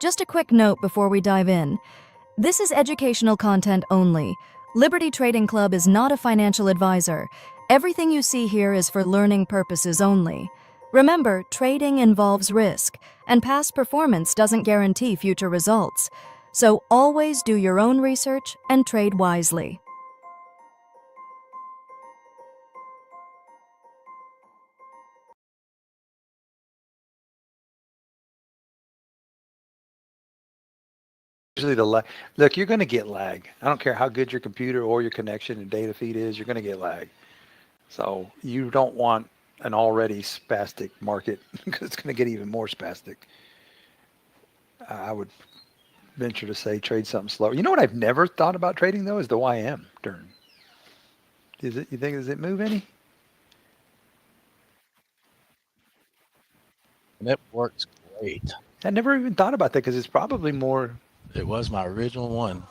Just a quick note before we dive in. This is educational content only. Liberty Trading Club is not a financial advisor. Everything you see here is for learning purposes only. Remember, trading involves risk, and past performance doesn't guarantee future results. So always do your own research and trade wisely. Usually the lag. Look, you're going to get lag. I don't care how good your computer or your connection and data feed is, you're going to get lag. So you don't want an already spastic market because it's going to get even more spastic. I would venture to say trade something slower. You know what I've never thought about trading though is the YM turn. Is it? You think does it move any? And it works great. I never even thought about that because it's probably more. It was my original one.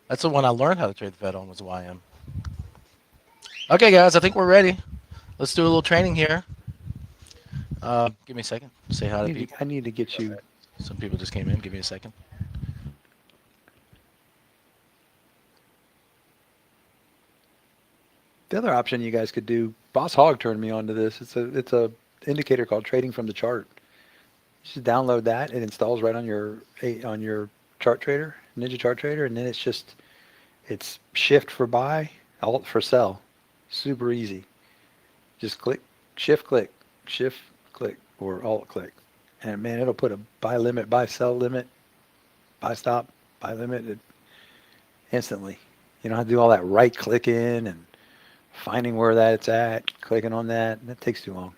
That's the one I learned how to trade the Fed on was YM. Okay, guys, I think we're ready. Let's do a little training here. Give me a second. Say hi to people. I need to get you. Some people just came in. Give me a second. The other option you guys could do. Boss Hog turned me on to this. It's a indicator called trading from the chart. You just download that. It installs right on your chart trader, Ninja chart trader, and then it's shift for buy, alt for sell. Super easy. Just click, shift click, or alt click. And man, it'll put a buy limit, buy sell limit, buy stop, buy limit instantly. You don't have to do all that right clicking and finding where that's at, clicking on that. That takes too long.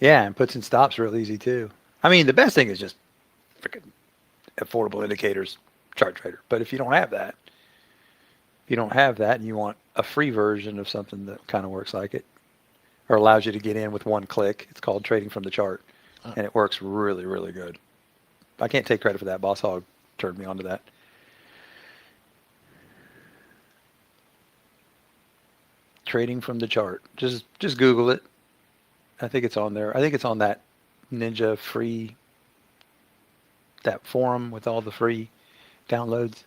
Yeah, and puts and stops real easy too. I mean, the best thing is just freaking affordable indicators chart trader. But if you don't have that, and you want a free version of something that kind of works like it or allows you to get in with one click, it's called trading from the chart. And it works really, really good. I can't take credit for that. Boss Hog turned me onto that. Trading from the chart. Just Google it. I think it's on there. I think it's on that Ninja free, that forum with all the free downloads.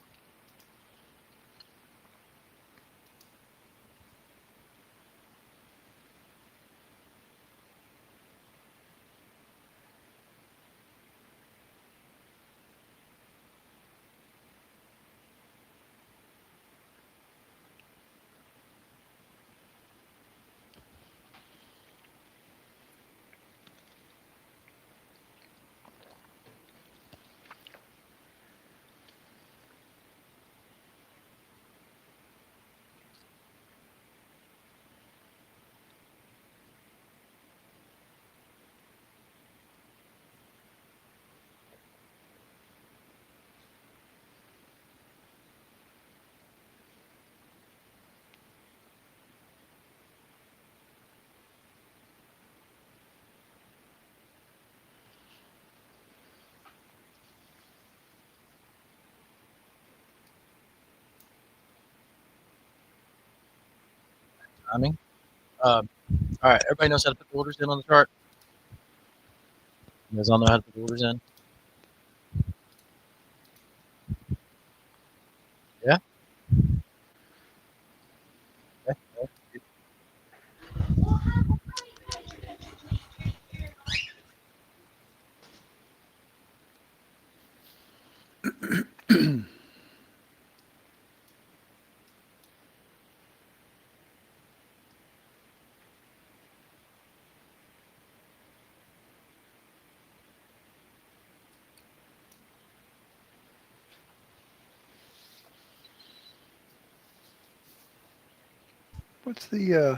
Timing. All right, everybody knows how to put the orders in on the chart? You guys all know how to put the orders in? Yeah? Okay. What's the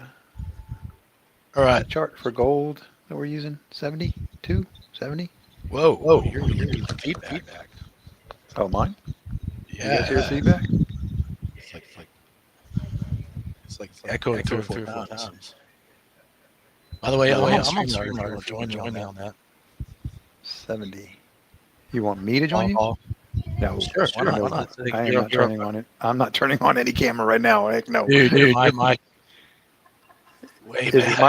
All right. chart for gold that we're using? 72? 70? Whoa. You're getting feedback. Oh, mine? Yeah. You guys hear feedback? It's like echoing three or four times. By the way, I'm on StreamYard if you want to join me on that. 70. You want me to join you? No. Sure. Why not? I am not turning on it. I'm not turning on any camera right now. Heck no. Dude, my mic. Is it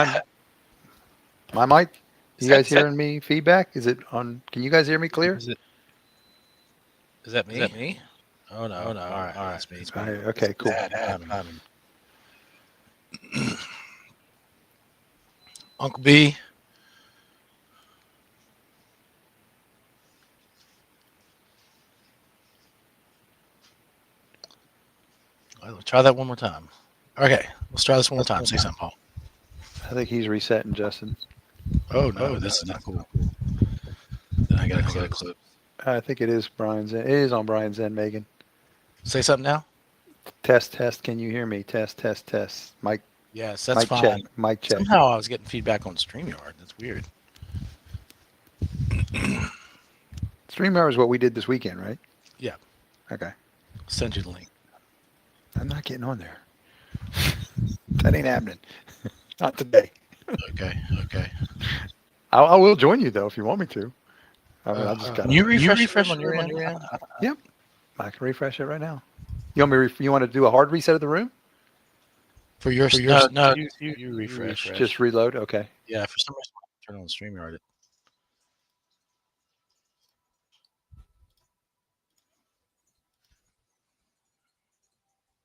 my mic? You guys hearing me? Feedback? Is it on? Can you guys hear me clear? Is that me? Is that me? Oh no! All right, that's me. It's me. Okay, cool. Bad timing. Uncle B. Let's try that one more time. Okay, let's try this one more time. Say something, Paul. I think he's resetting, Justin. Oh no, this is not cool. Then I gotta close. I think it is Brian's end. It is on Brian's end, Megan. Say something now. Test. Can you hear me? Test. Mic. Yes, that's mic fine. check. Mic check. Somehow I was getting feedback on StreamYard. That's weird. StreamYard is what we did this weekend, right? Yeah. Okay. Send you the link. I'm not getting on there. That ain't happening. Not today. Okay. I will join you though if you want me to. I mean, I just got. Can you refresh on your end? Yep. I can refresh it right now. You want me? You want to do a hard reset of the room? For yours? No. You refresh. Just reload. Okay. Yeah. For some reason, I turn on StreamYard.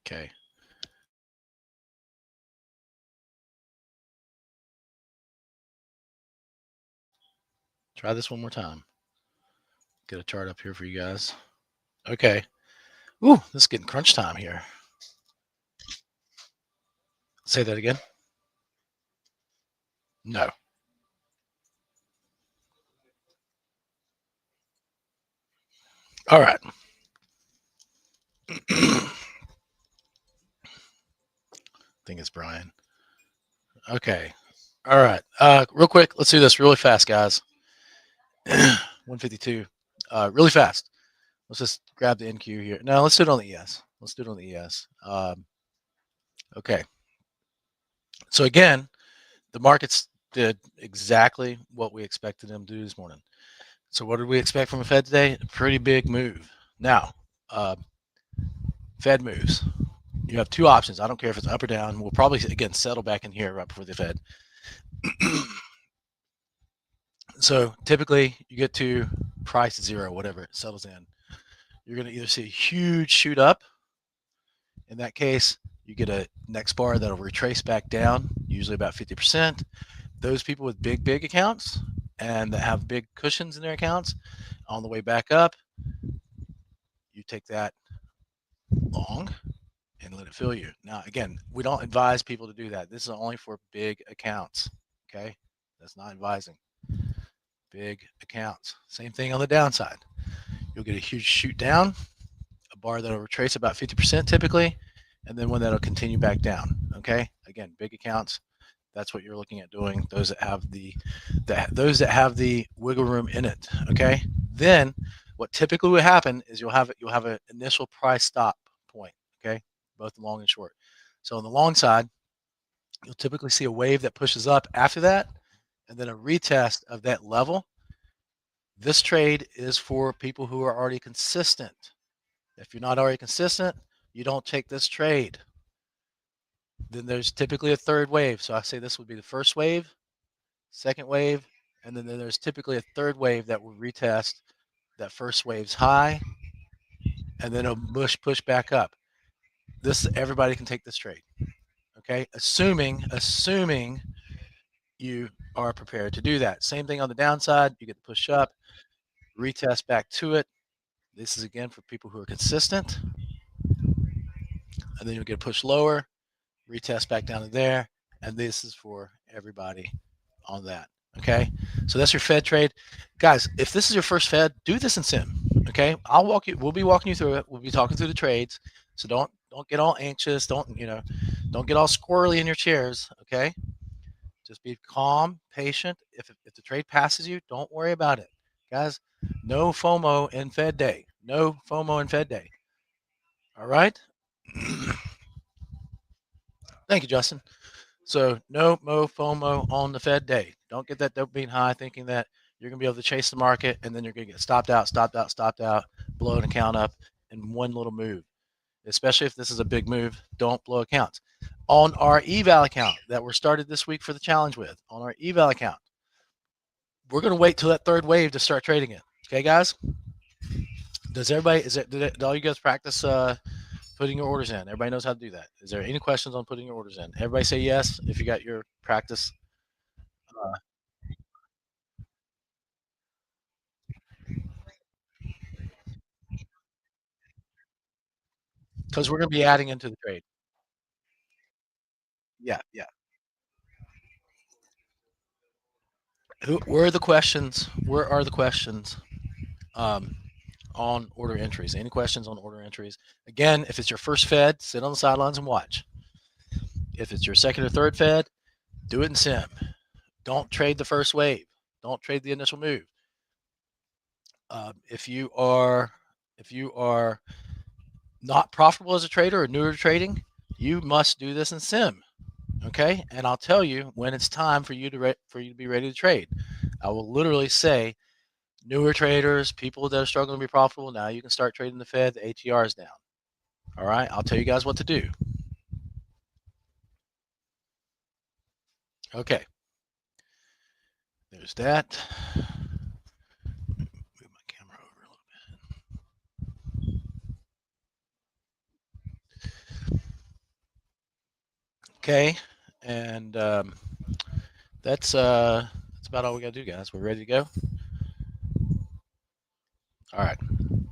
Okay. Try this one more time. Get a chart up here for you guys. Okay. Ooh, this is getting crunch time here. Say that again. No. All right. I think it's Brian. Okay. All right. Real quick, let's do this really fast, guys. 152. Really fast. Let's just grab the NQ here. No, let's do it on the ES. Okay. So again, the markets did exactly what we expected them to do this morning. So what did we expect from a Fed today? A pretty big move. Now, Fed moves. You have two options. I don't care if it's up or down. We'll probably, again, settle back in here right before the Fed. So typically you get to price 0, whatever it settles in. You're going to either see a huge shoot up. In that case, you get a next bar that'll retrace back down, usually about 50%. Those people with big accounts and that have big cushions in their accounts, on the way back up, you take that long and let it fill you. Now, again, we don't advise people to do that. This is only for big accounts. Okay. That's not advising. Big accounts. Same thing on the downside. You'll get a huge shoot down, a bar that'll retrace about 50% typically, and then one that'll continue back down. Okay. Again, big accounts. That's what you're looking at doing. Those that have the wiggle room in it. Okay. Then what typically will happen is you'll have an initial price stop point. Okay. Both long and short. So on the long side, you'll typically see a wave that pushes up after that, and then a retest of that level. This trade is for people who are already consistent. If you're not already consistent, you don't take this trade. Then there's typically a third wave. So I say this would be the first wave, second wave, and then there's typically a third wave that will retest that first wave's high, and then it'll push back up. Everybody can take this trade. Okay, assuming you are prepared to do that. Same thing on the downside. You get to push up, retest back to it. This is again for people who are consistent, and then you'll get pushed lower, retest back down to there, and this is for everybody on that. Okay, so that's your Fed trade, guys. If this is your first Fed, do this in sim. Okay, we'll be walking you through it. We'll be talking through the trades, so don't get all anxious. Don't get all squirrely in your chairs. Okay, just be calm, patient. If the trade passes you, don't worry about it, guys. No FOMO in Fed day. No FOMO in Fed day. All right. Thank you, Justin. So no FOMO on the Fed day. Don't get that dopamine high thinking that you're going to be able to chase the market and then you're going to get stopped out, blow an account up in one little move. Especially if this is a big move, don't blow accounts. On our eval account that we're started this week for the challenge with, on our eval account, we're going to wait till that third wave to start trading it. Okay, guys? Does everybody, did all you guys practice putting your orders in? Everybody knows how to do that. Is there any questions on putting your orders in? Everybody say yes if you got your practice. Because we're going to be adding into the trade. Yeah, yeah. Where are the questions? Where are the questions on order entries? Any questions on order entries? Again, if it's your first Fed, sit on the sidelines and watch. If it's your second or third Fed, do it in sim. Don't trade the first wave. Don't trade the initial move. If you are not profitable as a trader or newer to trading, you must do this in sim. Okay, and I'll tell you when it's time for you to be ready to trade. I will literally say, newer traders, people that are struggling to be profitable, now you can start trading the Fed. The ATR is down. All right, I'll tell you guys what to do. Okay, there's that. Move my camera over a little bit. Okay, and that's about all we gotta do, guys. We're ready to go. All right.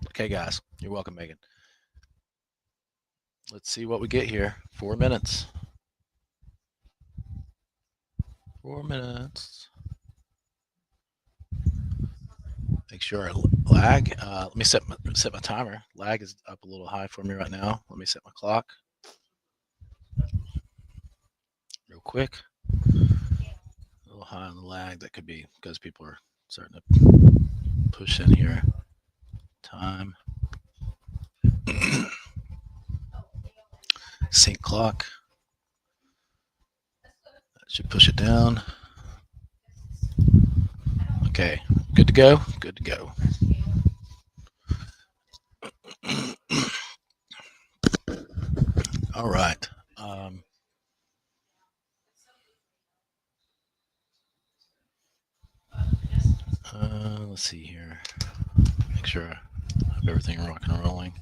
Okay, guys. You're welcome, Megan. Let's see what we get here. 4 minutes. 4 minutes. Make sure I lag. Let me set my timer. Lag is up a little high for me right now. Let me set my clock real quick. A little high on the lag. That could be because people are starting to push in here. Time. Sync clock. That should push it down. Okay, good to go. Good to go. All right. Let's see here. Make sure I have everything rocking and rolling.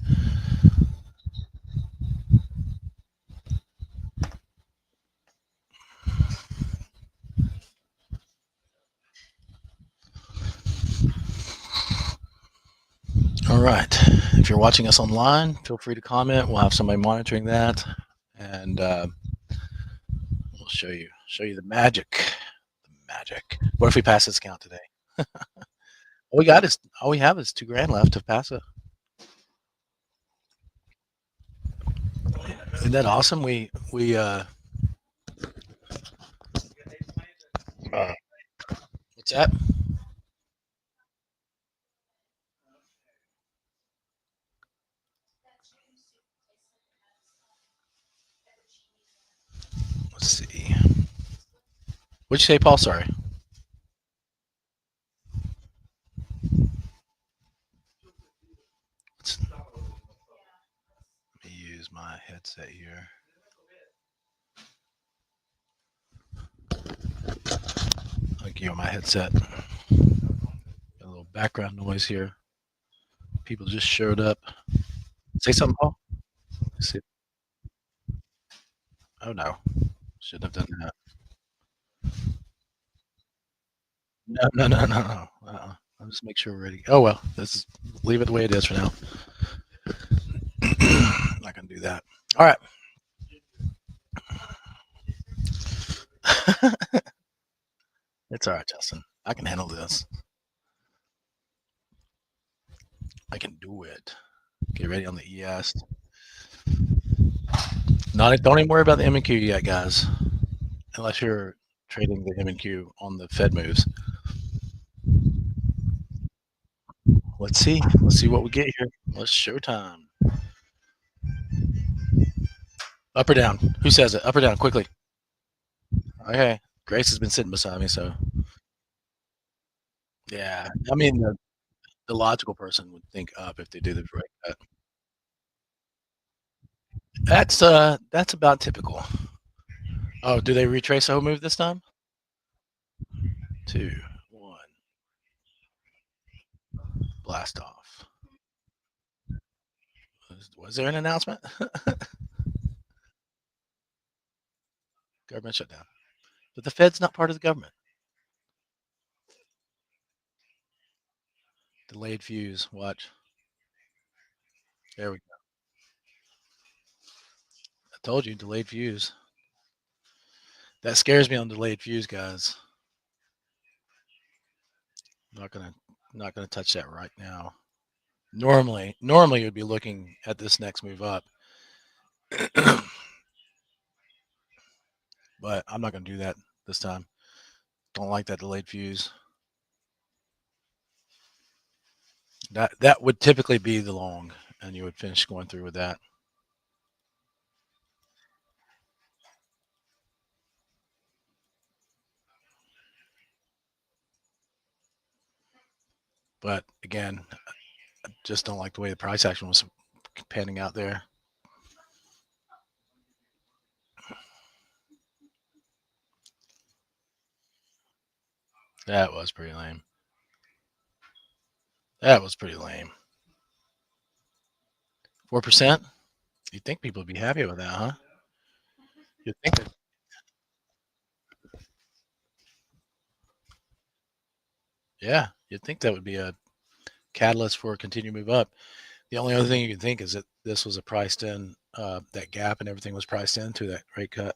All right. If you're watching us online, feel free to comment. We'll have somebody monitoring that, and we'll show you the magic. The magic. What if we pass this count today? All we have is $2,000 left to pass it. Isn't that awesome? What's that? Let's see. What'd you say, Paul? Sorry. Let me use my headset here. I'll give you my headset. Got a little background noise here. People just showed up. Say something, Paul. Let's see. Oh no, shouldn't have done that. No. I'll just make sure we're ready. Oh well, leave it the way it is for now. I'm not gonna do that. All right. It's all right, Justin. I can handle this. I can do it. Get ready on the ES. Don't even worry about the M&Q yet, guys. Unless you're trading the M&Q on the Fed moves. Let's see. Let's see what we get here. Let's showtime. Up or down? Who says it? Up or down? Quickly. Okay. Grace has been sitting beside me, so yeah. I mean, the logical person would think up if they do the right cut. That's about typical. Oh, do they retrace the whole move this time? 2, 1. Blast off. Was there an announcement? Government shutdown. But the Fed's not part of the government. Delayed fuse. Watch. There we go. I told you, delayed fuse. That scares me on delayed fuse, guys. Not gonna touch that right now. Normally you'd be looking at this next move up. But I'm not gonna do that this time. Don't like that delayed fuse. That would typically be the long, and you would finish going through with that. But again, I just don't like the way the price action was panning out there. That was pretty lame. That was pretty lame. 4%? You'd think people would be happy with that, huh? You'd think that. Yeah, you'd think that would be a catalyst for a continued move up. The only other thing you can think is that this was a priced in, that gap and everything was priced into that rate cut.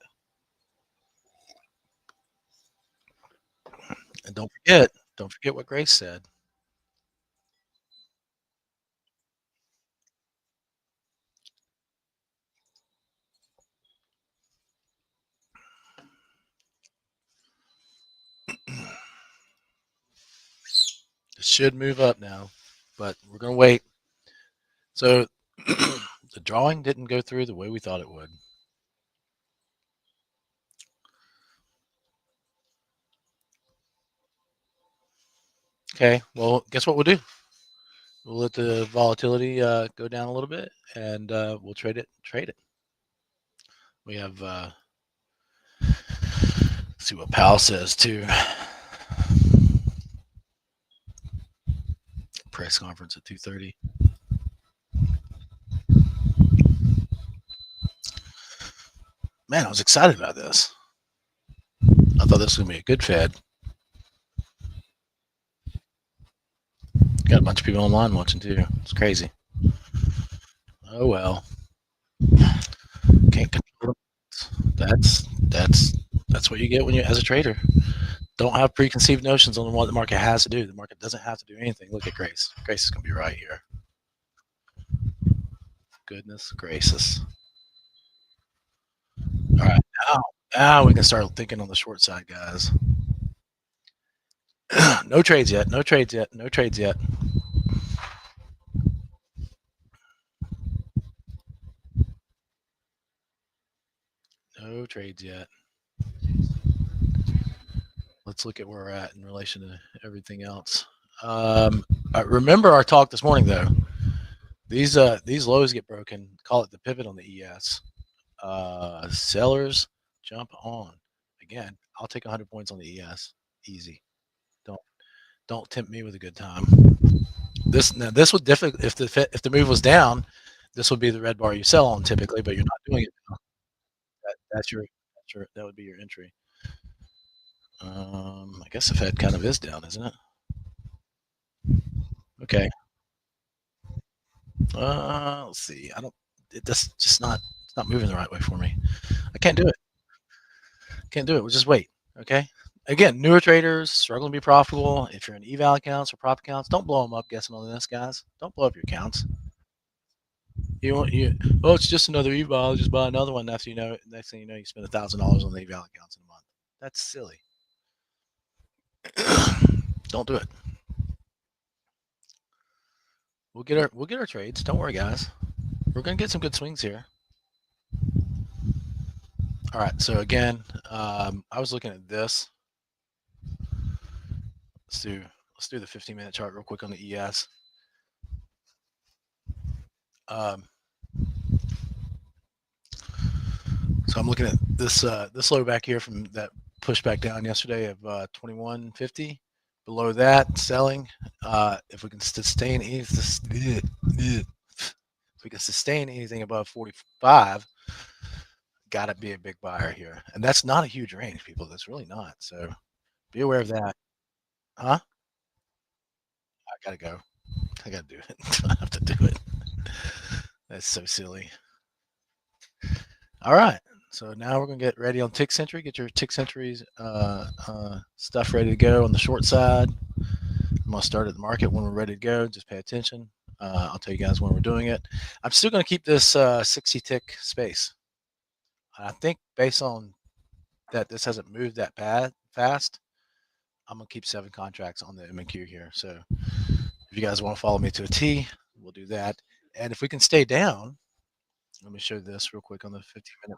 And don't forget what Grace said. It should move up now, but we're going to wait. So the drawing didn't go through the way we thought it would. Okay, well, guess what we'll do? We'll let the volatility go down a little bit, and we'll trade it. We have see what Powell says too. Press conference at 2:30. Man, I was excited about this. I thought this was gonna be a good Fed. Got a bunch of people online watching too. It's crazy. Oh well. Can't control it. That's what you get when you, as a trader, don't have preconceived notions on what the market has to do. The market doesn't have to do anything. Look at Grace. Grace is gonna be right here. Goodness gracious. All right, now we can start thinking on the short side, guys. No trades yet. No trades yet. No trades yet. No trades yet. Let's look at where we're at in relation to everything else. Remember our talk this morning, though. These lows get broken. Call it the pivot on the ES. Sellers jump on. Again, I'll take 100 points on the ES. Easy. Don't tempt me with a good time. This would definitely, if the move was down, this would be the red bar you sell on typically, but you're not doing it now. That would be your entry. I guess the Fed kind of is down, isn't it? Okay. Let's see. It's not moving the right way for me. I can't do it. We'll just wait. Okay. Again, newer traders struggling to be profitable. If you're in eval accounts or prop accounts, don't blow them up guessing on this, guys. Don't blow up your accounts. It's just another eval. Just buy another one. Next thing you know, you spend $1,000 on the eval accounts in a month. That's silly. Don't do it. We'll get our trades. Don't worry, guys. We're gonna get some good swings here. All right. So again, I was looking at this. Let's do the 15-minute chart real quick on the ES. So I'm looking at this low back here from that pushback down yesterday of 2150, Below that, selling. If we can sustain if we can sustain anything above 45, gotta be a big buyer here. And that's not a huge range, people. That's really not. So be aware of that. Huh? I gotta go. I gotta do it. I have to do it. That's so silly. All right. So now we're gonna get ready on tick century. Get your tick centuries stuff ready to go on the short side. I'm gonna start at the market when we're ready to go. Just pay attention. I'll tell you guys when we're doing it. I'm still gonna keep this 60 tick space. I think based on that this hasn't moved that bad fast, I'm gonna keep 7 contracts on the M&Q here. So if you guys want to follow me to a T, we'll do that. And if we can stay down, let me show this real quick on the 15-minute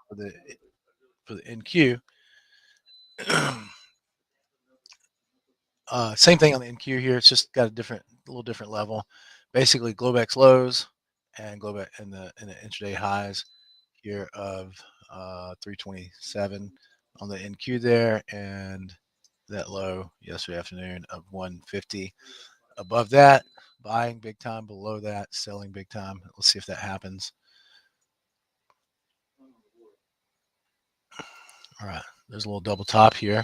for the NQ. Same thing on the NQ here. It's just got a little different level. Basically, Globex lows and Globex and the intraday highs here of 327 on the NQ there, and that low yesterday afternoon of 150. Above that, buying big time. Below that, selling big time. Let's see if that happens. All right, there's a little double top here.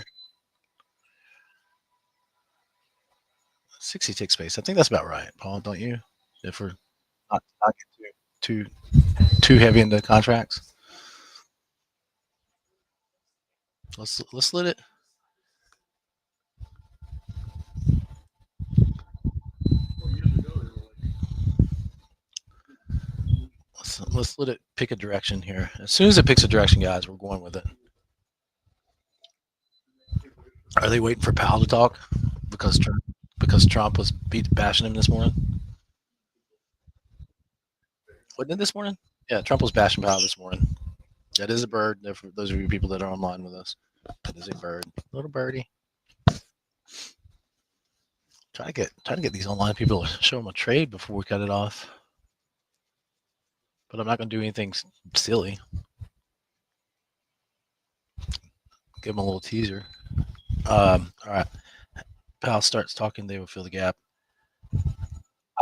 60 tick space. I think that's about right, Paul, don't you? If we're not getting too heavy into contracts. Let's let it. Let's let it pick a direction here. As soon as it picks a direction, guys, we're going with it. Are they waiting for Powell to talk because Trump was bashing him this morning? Wasn't it this morning? Yeah, Trump was bashing Powell this morning. That is a bird. For those of you people that are online with us, that is a bird, little birdie. Try to get these online people to show them a trade before we cut it off. But I'm not going to do anything silly. Give them a little teaser. All right. Powell starts talking, they will fill the gap.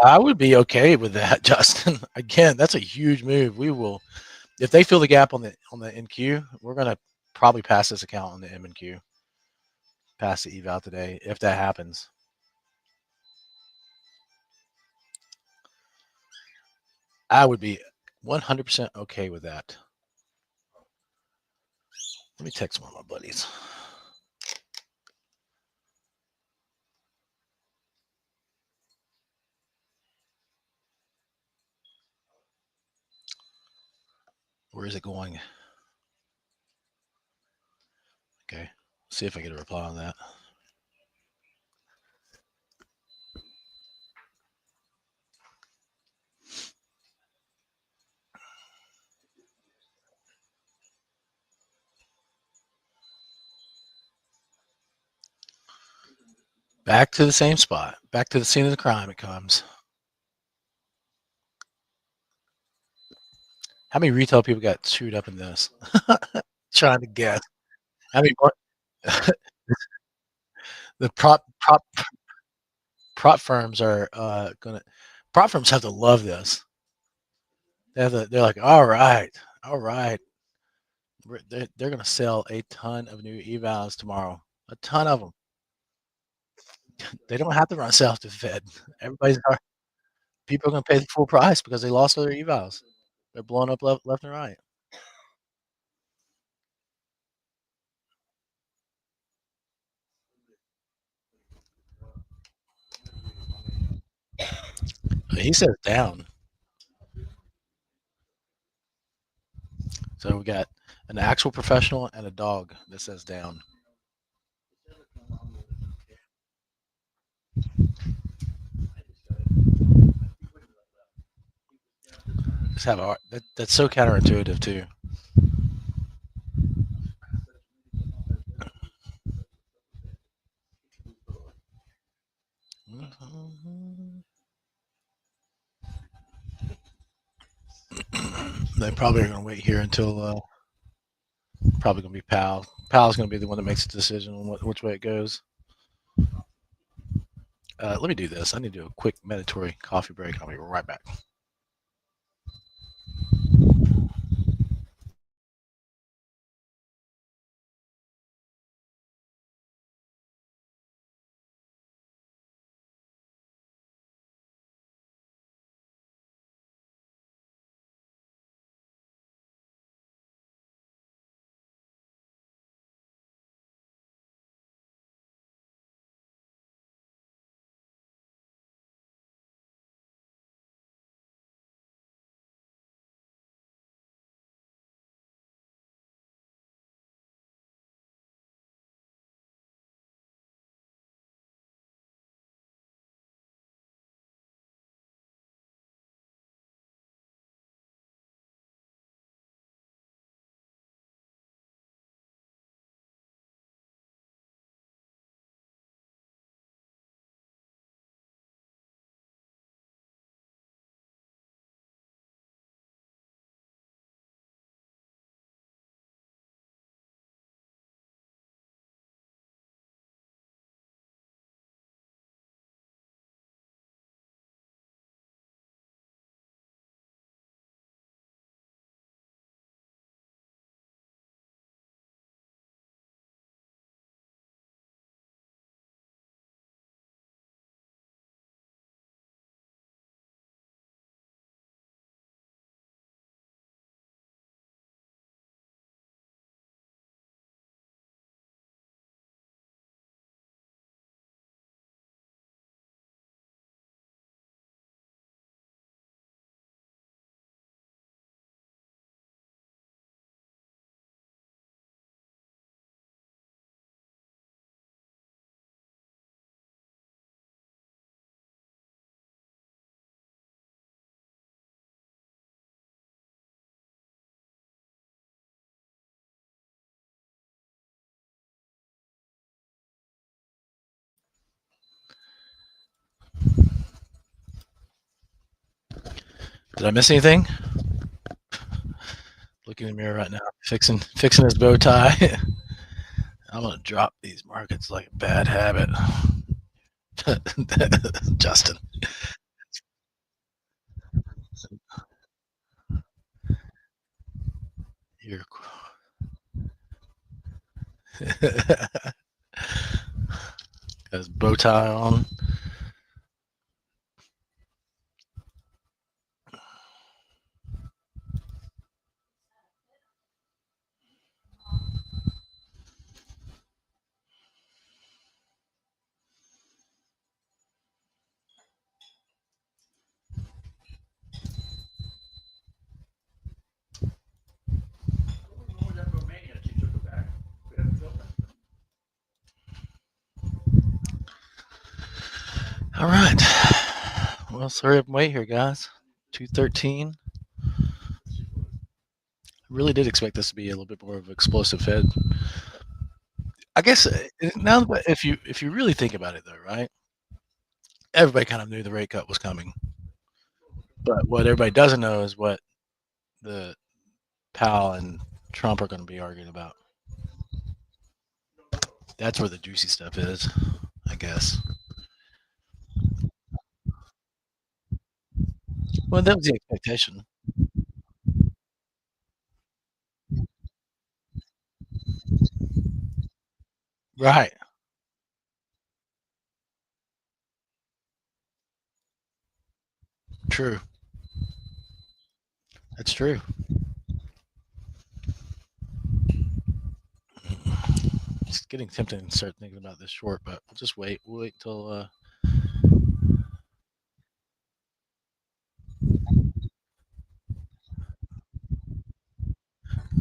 I would be okay with that, Justin. Again, that's a huge move. We will, if they fill the gap on the NQ, we're gonna probably pass this account on the M&Q. Pass the eval today if that happens. I would be 100% okay with that. Let me text one of my buddies. Where is it going? Okay, see if I get a reply on that. Back to the same spot. Back to the scene of the crime it comes. How many retail people got chewed up in this? Trying to guess. How many more? The prop firms are prop firms have to love this. They're like, all right, they're gonna sell a ton of new evals tomorrow, a ton of them. They don't have to run south to the Fed. People are gonna pay the full price because they lost other evals. They're blowing up left and right. He says down. So we got an actual professional and a dog that says down. Just have that's so counterintuitive too. They probably are going to wait here until probably going to be Powell. Powell's going to be the one that makes the decision on which way it goes. Let me do this. I need to do a quick mandatory coffee break. I'll be right back. Did I miss anything? Looking in the mirror right now, fixing his bow tie. I'm gonna drop these markets like a bad habit. Justin. You're got his bow tie on. All right. Well, let's hurry up and wait here, guys. 213. I really did expect this to be a little bit more of an explosive Fed. I guess now, if you really think about it, though, right? Everybody kind of knew the rate cut was coming, but what everybody doesn't know is what the Powell and Trump are going to be arguing about. That's where the juicy stuff is, I guess. Well, that was the expectation, right? True. That's true. It's getting tempting to start thinking about this short, but we'll just wait. We'll wait till.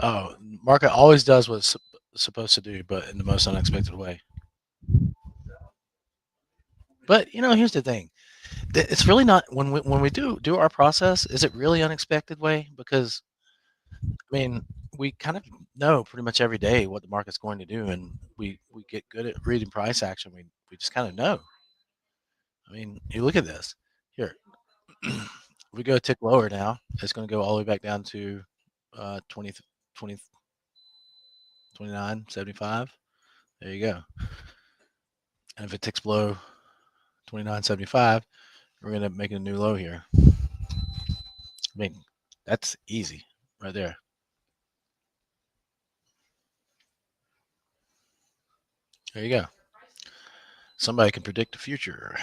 Oh, market always does what it's supposed to do, but in the most unexpected way. But here's the thing: it's really not when we do our process. Is it really unexpected way? Because I mean, we kind of know pretty much every day what the market's going to do, and we get good at reading price action. We just kind of know. I mean, you look at this here. We go a tick lower now. It's going to go all the way back down to 20, 20, 29.75. There you go. And if it ticks below 29.75. We're going to make a new low here. I mean, that's easy right there. There you go. Somebody can predict the future.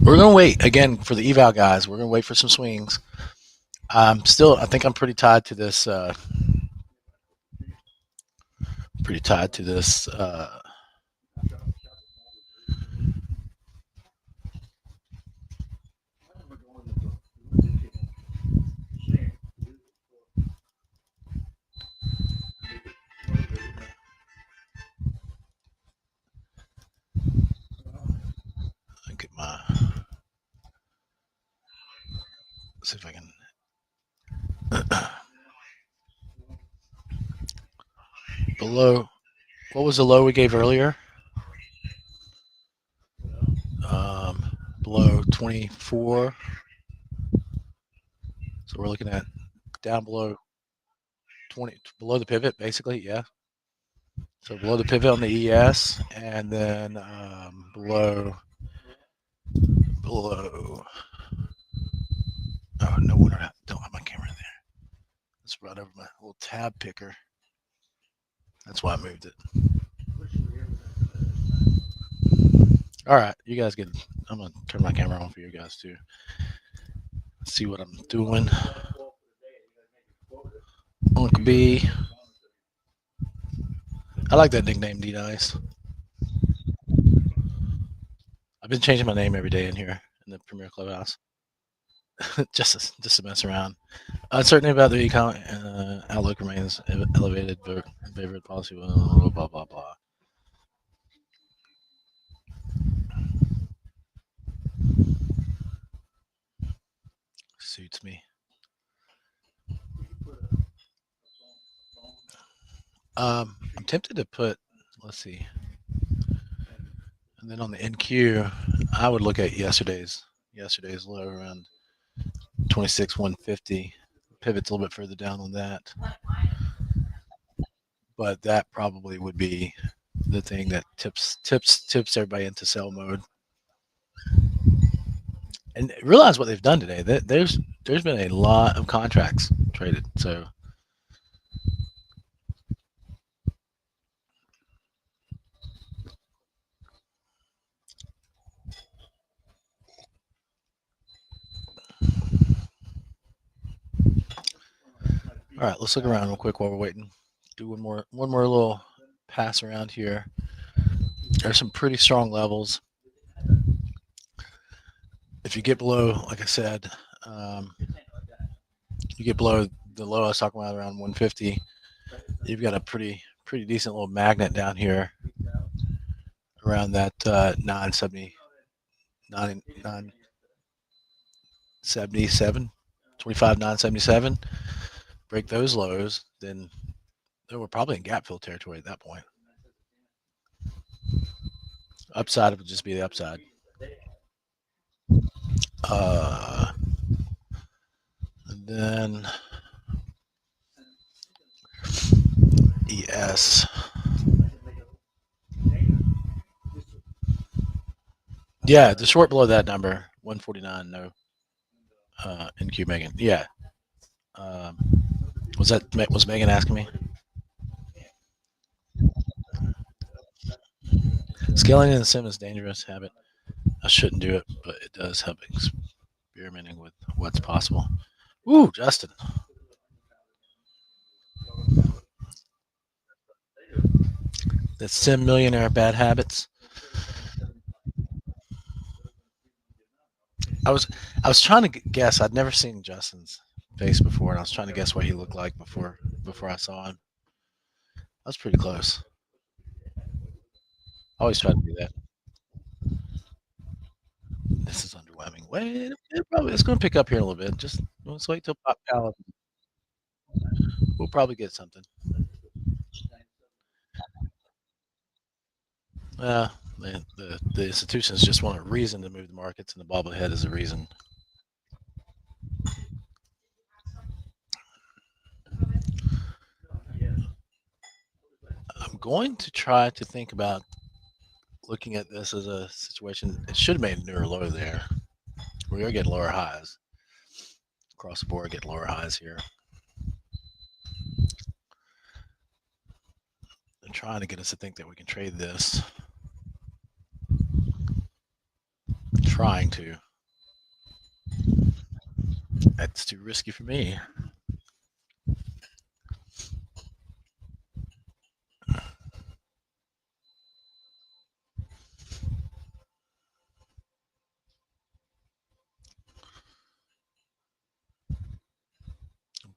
We're going to wait again for the eval guys. We're going to wait for some swings. I think I'm pretty tied to this. Get my. See if I can. Below, what was the low we gave earlier? Below 24. So we're looking at down below 20, below the pivot, basically, yeah. So below the pivot on the ES, and then below. Oh, no wonder I don't have my camera there. It's brought over my little tab picker. That's why I moved it. All right, you guys get. I'm gonna turn my camera on for you guys too. See what I'm doing. Uncle B. I like that nickname, D Nice. I've been changing my name every day in here in the Premier Clubhouse, just to mess around. Uncertainty about the econ outlook remains elevated. Favorite policy, blah blah blah blah. Suits me. I'm tempted to put. Let's see. And then on the NQ, I would look at yesterday's low around 26,150. Pivots a little bit further down on that, but that probably would be the thing that tips everybody into sell mode. And realize what they've done today. There's been a lot of contracts traded. So all right, let's look around real quick while we're waiting. Do one more little pass around here. There's some pretty strong levels. If you get below, like I said, you get below the low I was talking about around 150, you've got a pretty decent little magnet down here around that 977, 25,977. Break those lows, then we're probably in gap fill territory at that point. Upside would just be the upside. And then ES. Yeah, the short below that number, 149, no. NQ Megan. Yeah. Was Megan asking me? Scaling in the sim is a dangerous habit. I shouldn't do it, but it does help experimenting with what's possible. Ooh, Justin. The sim millionaire bad habits. I was trying to guess. I'd never seen Justin's face before, and I was trying to guess what he looked like before I saw him. I was pretty close. I always try to do that. This is underwhelming. Wait, it's going to pick up here in a little bit. Just let's wait till Pop Pal. We'll probably get something. The institutions just want a reason to move the markets, and the bobblehead is a reason. going to try to think about looking at this as a situation. It should have made a newer low there. We are getting lower highs across the board. Get lower highs here. They're trying to get us to think that we can trade this. Trying to. That's too risky for me.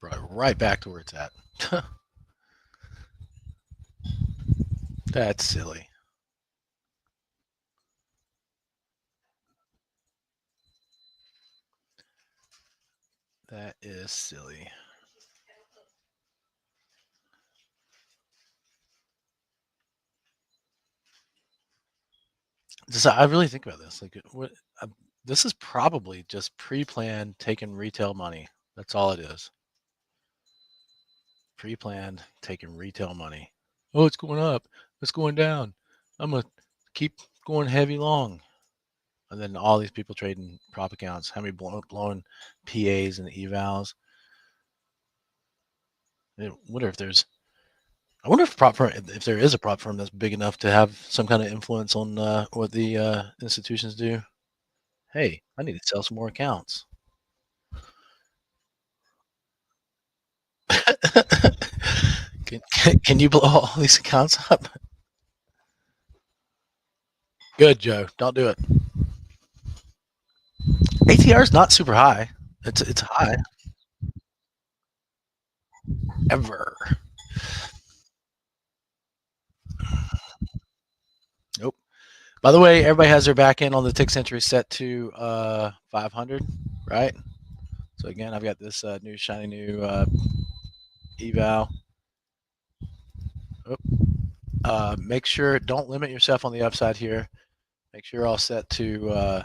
Brought it right back to where it's at. That's silly. That is silly. I really think about this. Like, what? This is probably just pre-planned taking retail money. That's all it is. Pre-planned taking retail money. Oh, it's going up. It's going down. I'm gonna keep going heavy long. And then all these people trading prop accounts. How many blowing PAs and evals? I wonder if there's. I wonder if prop firm, if there is a prop firm that's big enough to have some kind of influence on what the institutions do. Hey, I need to sell some more accounts. Can you blow all these accounts up? Good, Joe. Don't do it. ATR is not super high. It's high. Ever. Nope. By the way, everybody has their back end on the tick century set to 500, right? So again, I've got this new shiny new eval. Make sure, don't limit yourself on the upside here. Make sure you're all set to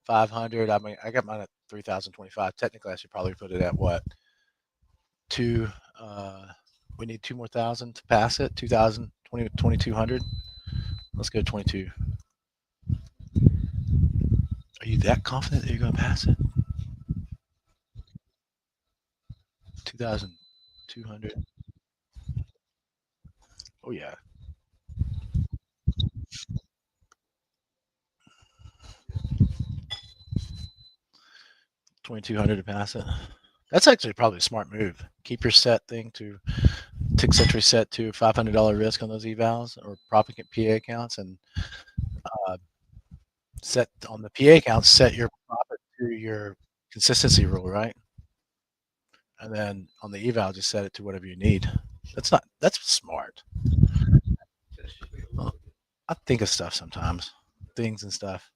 500. I mean, I got mine at 3,025. Technically, I should probably put it at what? We need 2 more thousand to pass it. 2,000, 2,200. Let's go 22. Are you that confident that you're going to pass it? 2,200. Oh yeah. $2,200 to pass it. That's actually probably a smart move. Keep your set thing to tick century set to $500 risk on those evals or prop PA accounts, and set on the PA accounts, set your profit to your consistency rule, right? And then on the eval, just set it to whatever you need. That's smart. Well, I think of stuff sometimes, things and stuff,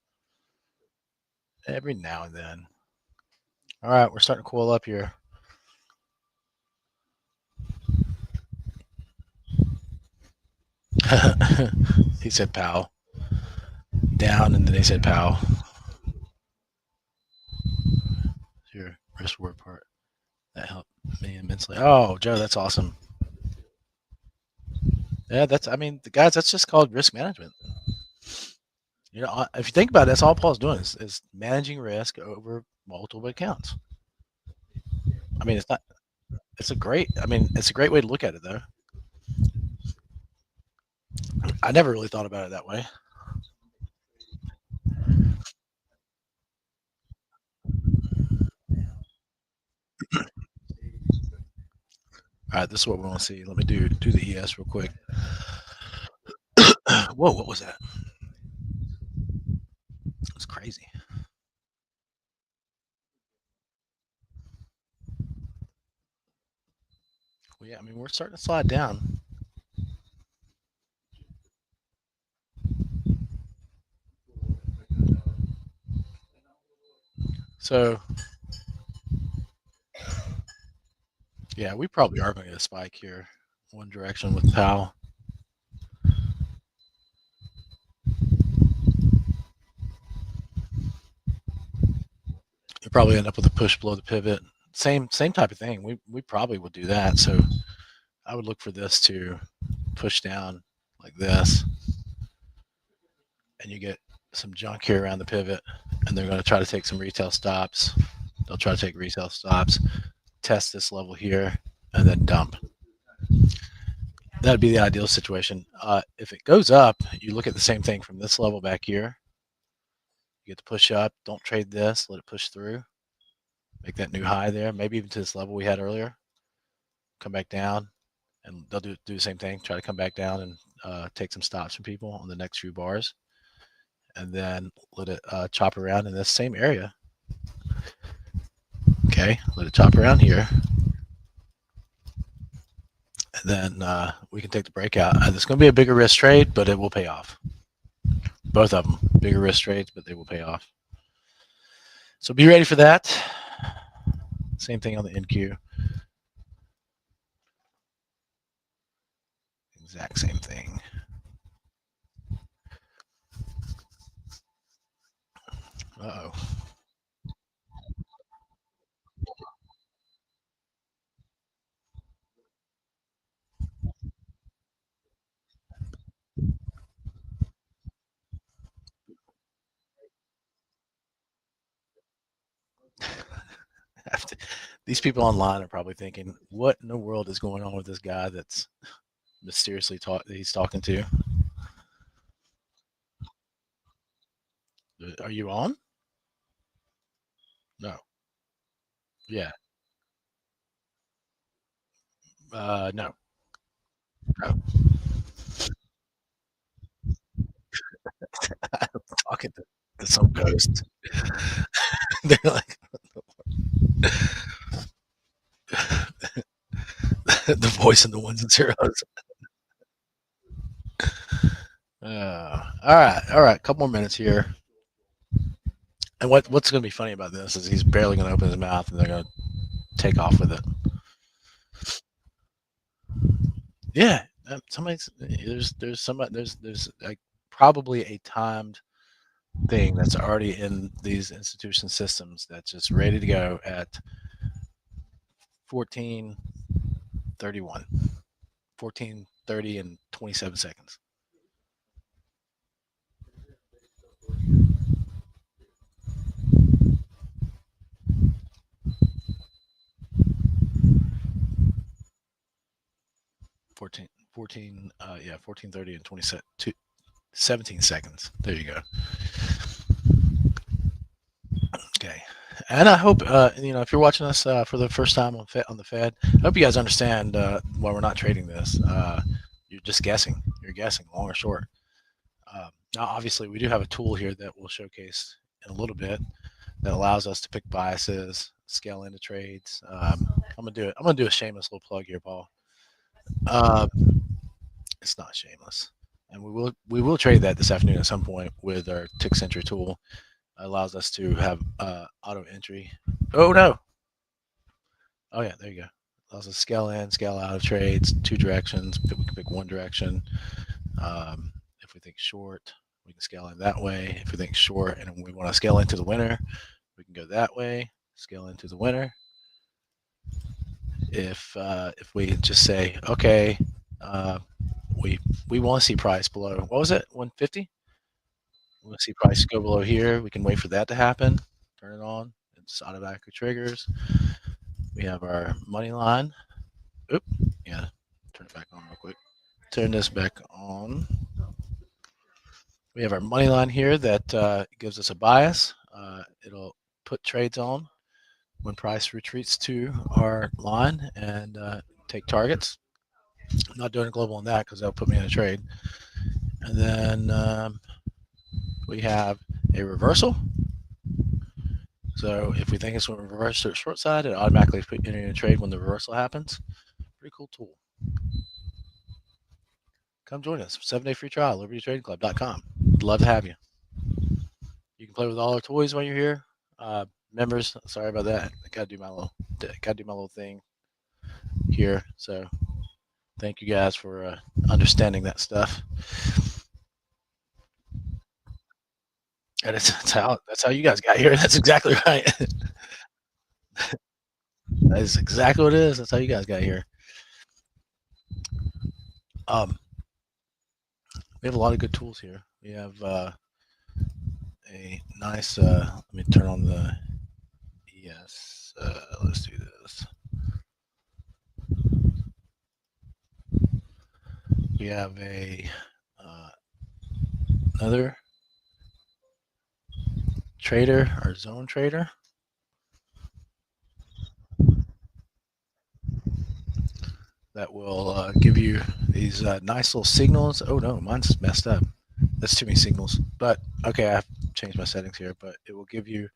every now and then. All right, we're starting to coil up here. He said pow. Down, and then they said pow. Your risk reward part. That helped me immensely. Oh, Joe, that's awesome. Yeah, guys, that's just called risk management. You know, if you think about it, that's all Paul's doing is managing risk over multiple accounts. I mean, it's a great way to look at it, though. I never really thought about it that way. All right, this is what we want to see. Let me do the ES real quick. Whoa, what was that? It's crazy. Well, yeah, I mean, we're starting to slide down. So, yeah, we probably are going to get a spike here, one direction with Powell. You'll probably end up with a push below the pivot. Same type of thing. We probably would do that. So I would look for this to push down like this, and you get some junk here around the pivot, and they're going to try to take some retail stops. They'll try to take retail stops, test this level here, and then dump. That'd be the ideal situation. If it goes up, you look at the same thing from this level back here. You get to push up. Don't trade this. Let it push through. Make that new high there. Maybe even to this level we had earlier. Come back down, and they'll do the same thing. Try to come back down and take some stops from people on the next few bars, and then let it chop around in this same area. Okay, let it chop around here. And then we can take the breakout. It's going to be a bigger risk trade, but it will pay off. Both of them, bigger risk trades, but they will pay off. So be ready for that. Same thing on the NQ. Exact same thing. Uh-oh. These people online are probably thinking, what in the world is going on with this guy that's mysteriously he's talking to? Are you on? No. Yeah. No. No. I'm talking to some ghost. They're like the voice in the ones and zeros. All right. Couple more minutes here. And what's going to be funny about this is he's barely going to open his mouth, and they're going to take off with it. Yeah, there's like probably a timed thing that's already in these institution systems that's just ready to go at 14:31, 14:30 and 27 seconds. Yeah, 14:30 and 17 seconds. There you go. Okay. And I hope, if you're watching us for the first time on the Fed, I hope you guys understand why we're not trading this. You're just guessing. You're guessing, long or short. Now, obviously, we do have a tool here that we'll showcase in a little bit that allows us to pick biases, scale into trades. I'm gonna do a shameless little plug here, Paul. It's not shameless, and we will trade that this afternoon at some point with our tick century tool. It allows us to have auto entry. Oh no! Oh yeah, there you go. Allows us to scale in, scale out of trades, two directions. We can pick one direction. If we think short, we can scale in that way. If we think short and we want to scale into the winner, we can go that way. Scale into the winner. If we just say, okay, we want to see price below, what was it, 150? We want to see price go below here. We can wait for that to happen. Turn it on. It's automatically triggers. We have our money line. Oop, yeah. Turn it back on real quick. Turn this back on. We have our money line here that gives us a bias. It'll put trades on when price retreats to our line and take targets. I'm not doing a global on that because that'll put me in a trade. And then we have a reversal. So if we think it's going to reverse to the short side, it automatically puts you in a trade when the reversal happens. Pretty cool tool. Come join us. 7-day free trial, libertytradingclub.com. We'd love to have you. You can play with all our toys while you're here. Members, sorry about that. I gotta do my little thing here. So thank you guys for understanding that stuff. And that's how you guys got here. That's exactly right. That is exactly what it is. That's how you guys got here. We have a lot of good tools here. We have a nice. Let me turn on the ES. Let's do this. We have a another trader, our zone trader. That will give you these nice little signals. Oh no, mine's messed up. That's too many signals. But okay, I've changed my settings here. But it will give you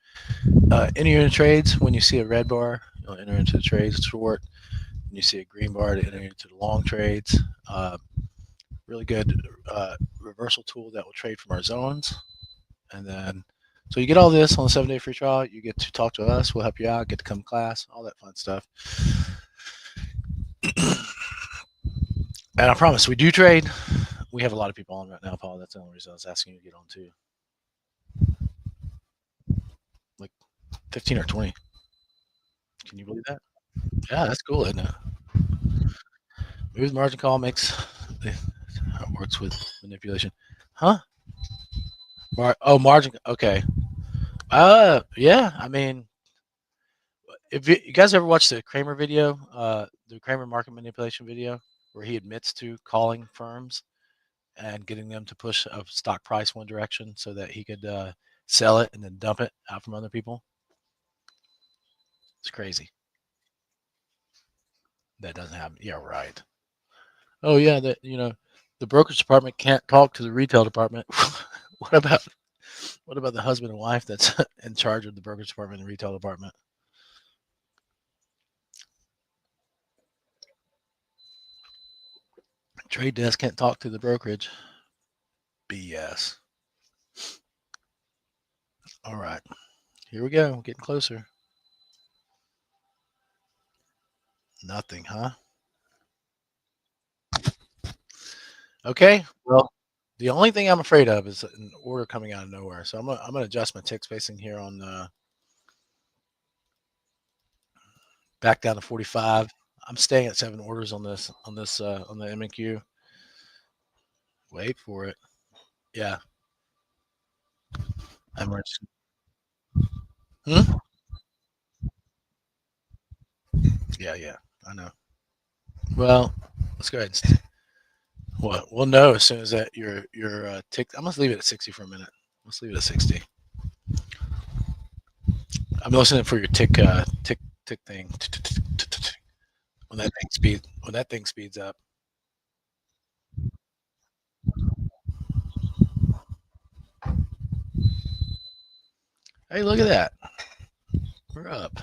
inter-unit trades. When you see a red bar, you'll enter into the trades short. When you see a green bar, to enter into the long trades. Really good reversal tool that will trade from our zones. And then, so you get all this on the 7-day free trial. You get to talk to us. We'll help you out. Get to come to class. All that fun stuff. And I promise, we do trade. We have a lot of people on right now, Paul. That's the only reason I was asking you to get on too. Like 15 or 20. Can you believe that? Yeah, that's cool, isn't it? Move margin call makes how it works with manipulation. Huh? Margin. Okay. Yeah. I mean, if you guys ever watched the Kramer video, the Kramer market manipulation video, where he admits to calling firms and getting them to push a stock price one direction so that he could sell it and then dump it out from other people. It's crazy. That doesn't happen. Yeah, right. Oh yeah, that the brokerage department can't talk to the retail department. what about the husband and wife that's in charge of the brokerage department and retail department? Trade desk can't talk to the brokerage. BS. All right, here we go. Getting closer. Nothing, huh? Okay. Well, the only thing I'm afraid of is an order coming out of nowhere. So I'm gonna adjust my tick spacing here on back down to 45. I'm staying at 7 orders on this on the MQ. Wait for it. Yeah. I'm just, hmm? Yeah. I know. Well, let's go ahead and well, we'll know as soon as that your tick. I'm gonna leave it at 60 for a minute. Let's leave it at 60. I'm listening for your tick thing. When that thing speeds up. Hey, look at that. We're up.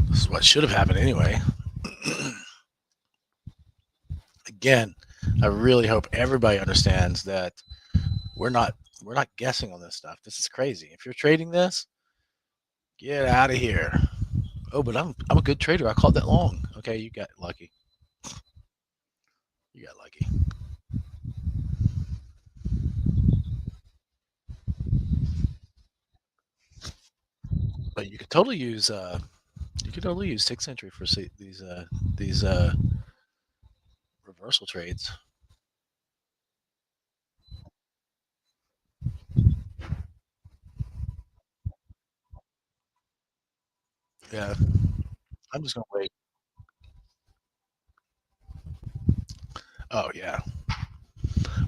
This is what should have happened anyway. Again, I really hope everybody understands that we're not guessing on this stuff. This is crazy. If you're trading this, get out of here. Oh, but I'm a good trader. I caught that long. Okay, you got lucky. You got lucky. But you could totally use 6th Century for these reversal trades. Yeah, I'm just gonna wait. Oh yeah.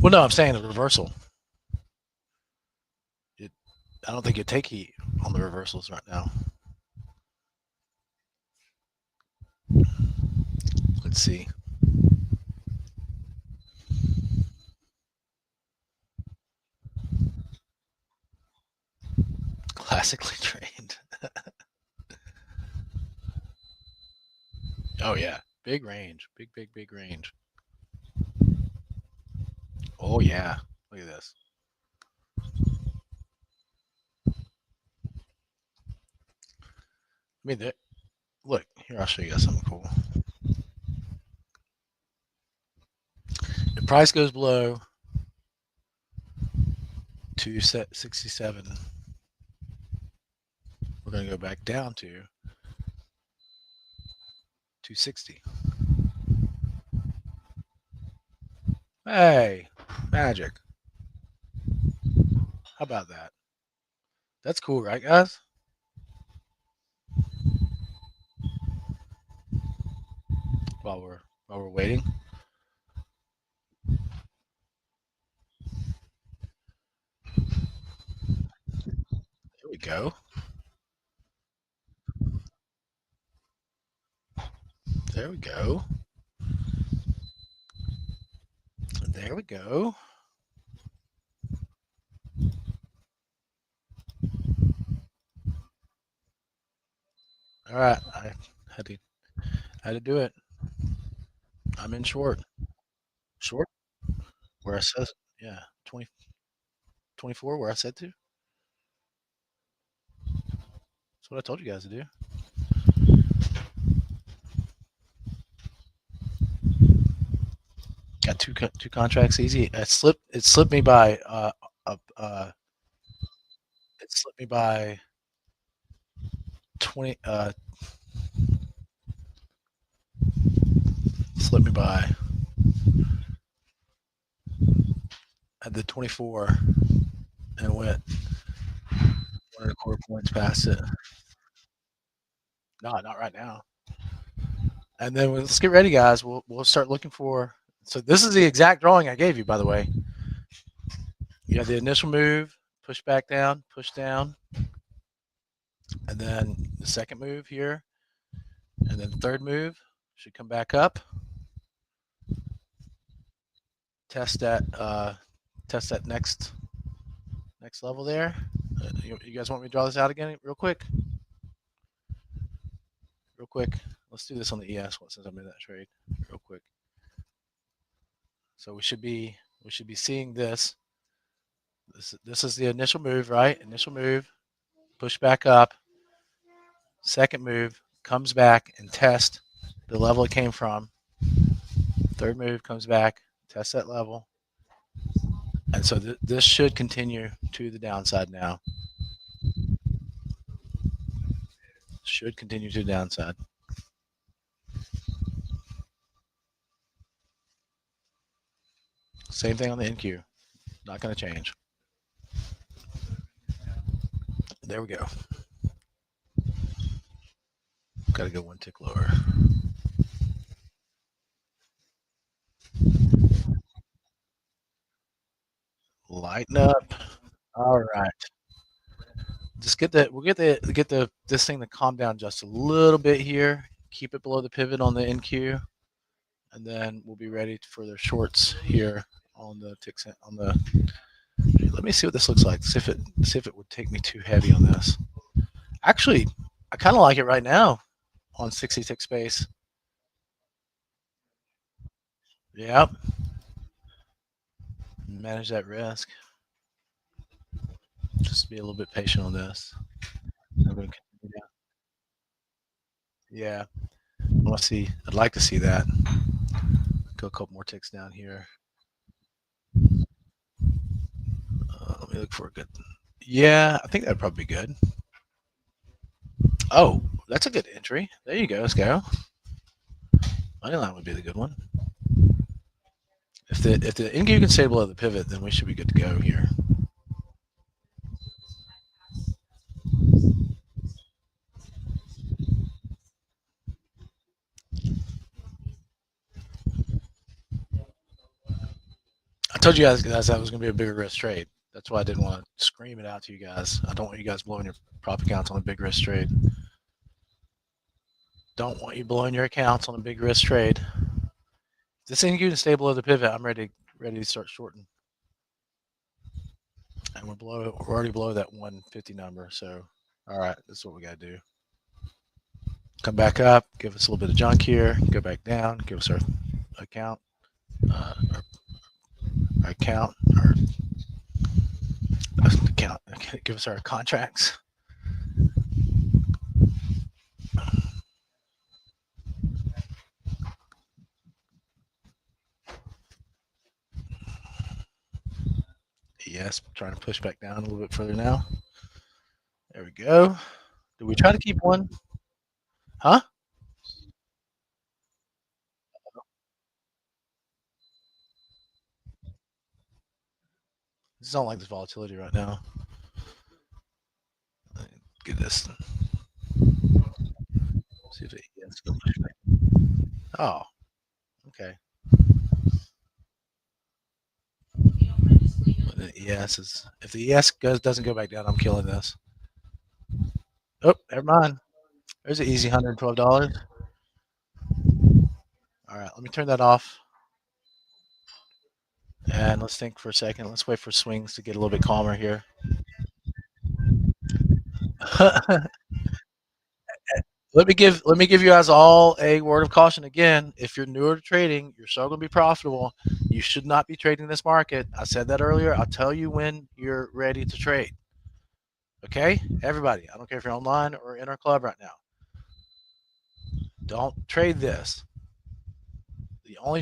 Well, no, I'm saying the reversal. I don't think you take heat on the reversals right now. Let's see. Classically trained. Oh yeah, big range, big range. Oh yeah, look at this. I mean, look here. I'll show you guys something cool. If price goes below 267, we're going to go back down to 260. Hey, magic. How about that? That's cool, right, guys? While we're waiting. There we go. There we go. There we go. All right, I had to do it. I'm in short. Short where I said, yeah, 20, 24 where I said to. That's what I told you guys to do. Got two contracts easy. It slipped me by it slipped me by 20 slipped me by at the 24 and went 1.25 points past it. No, not right now. And then let's get ready, guys. We'll start looking for. So this is the exact drawing I gave you, by the way. You have the initial move, push back down, push down, and then the second move here, and then the third move should come back up. Test that next level there. You guys want me to draw this out again real quick? Real quick. Let's do this on the ES one since I'm in that trade. Real quick. So we should be seeing this. This is the initial move, right? Initial move, push back up. Second move comes back and test the level it came from. Third move comes back, test that level. And so this should continue to the downside now. Should continue to the downside. Same thing on the NQ. Not going to change. There we go. Got to go one tick lower. Lighten up. All right. Just we'll get this thing to calm down just a little bit here. Keep it below the pivot on the NQ, and then we'll be ready for their shorts here on the ticks on the. Let me see what this looks like. See if it would take me too heavy on this. Actually, I kind of like it right now on 60 tick space. Yep. Manage that risk. Just be a little bit patient on this. Yeah. I want to see. I'd like to see that. Go a couple more ticks down here. Let me look for a good. Yeah, I think that'd probably be good. Oh, that's a good entry. There you go. Let's go. Moneyline would be the good one. If the NQ can stay below the pivot, then we should be good to go here. I told you guys that was going to be a bigger risk trade. That's why I didn't want to scream it out to you guys. I don't want you guys blowing your profit accounts on a big risk trade. Don't want you blowing your accounts on a big risk trade. If this NQ can stay below the pivot, I'm ready to start shorting. And we're already below that 150 number. So, all right, this is what we got to do. Come back up, give us a little bit of junk here, go back down, give us our account, our give us our contracts. Yes, trying to push back down a little bit further now. There we go. Did we try to keep one? Huh? just don't like this volatility right now. Get this. See if it ES will push back. Oh, okay. The ES is, if the ES doesn't go back down, I'm killing this. Oh, never mind. There's an easy $112. All right, let me turn that off. And let's think for a second. Let's wait for swings to get a little bit calmer here. Let me give you guys all a word of caution again. If you're newer to trading, you're still going to be profitable. You should not be trading this market. I said that earlier. I'll tell you when you're ready to trade. Okay, everybody. I don't care if you're online or in our club right now. Don't trade this. The only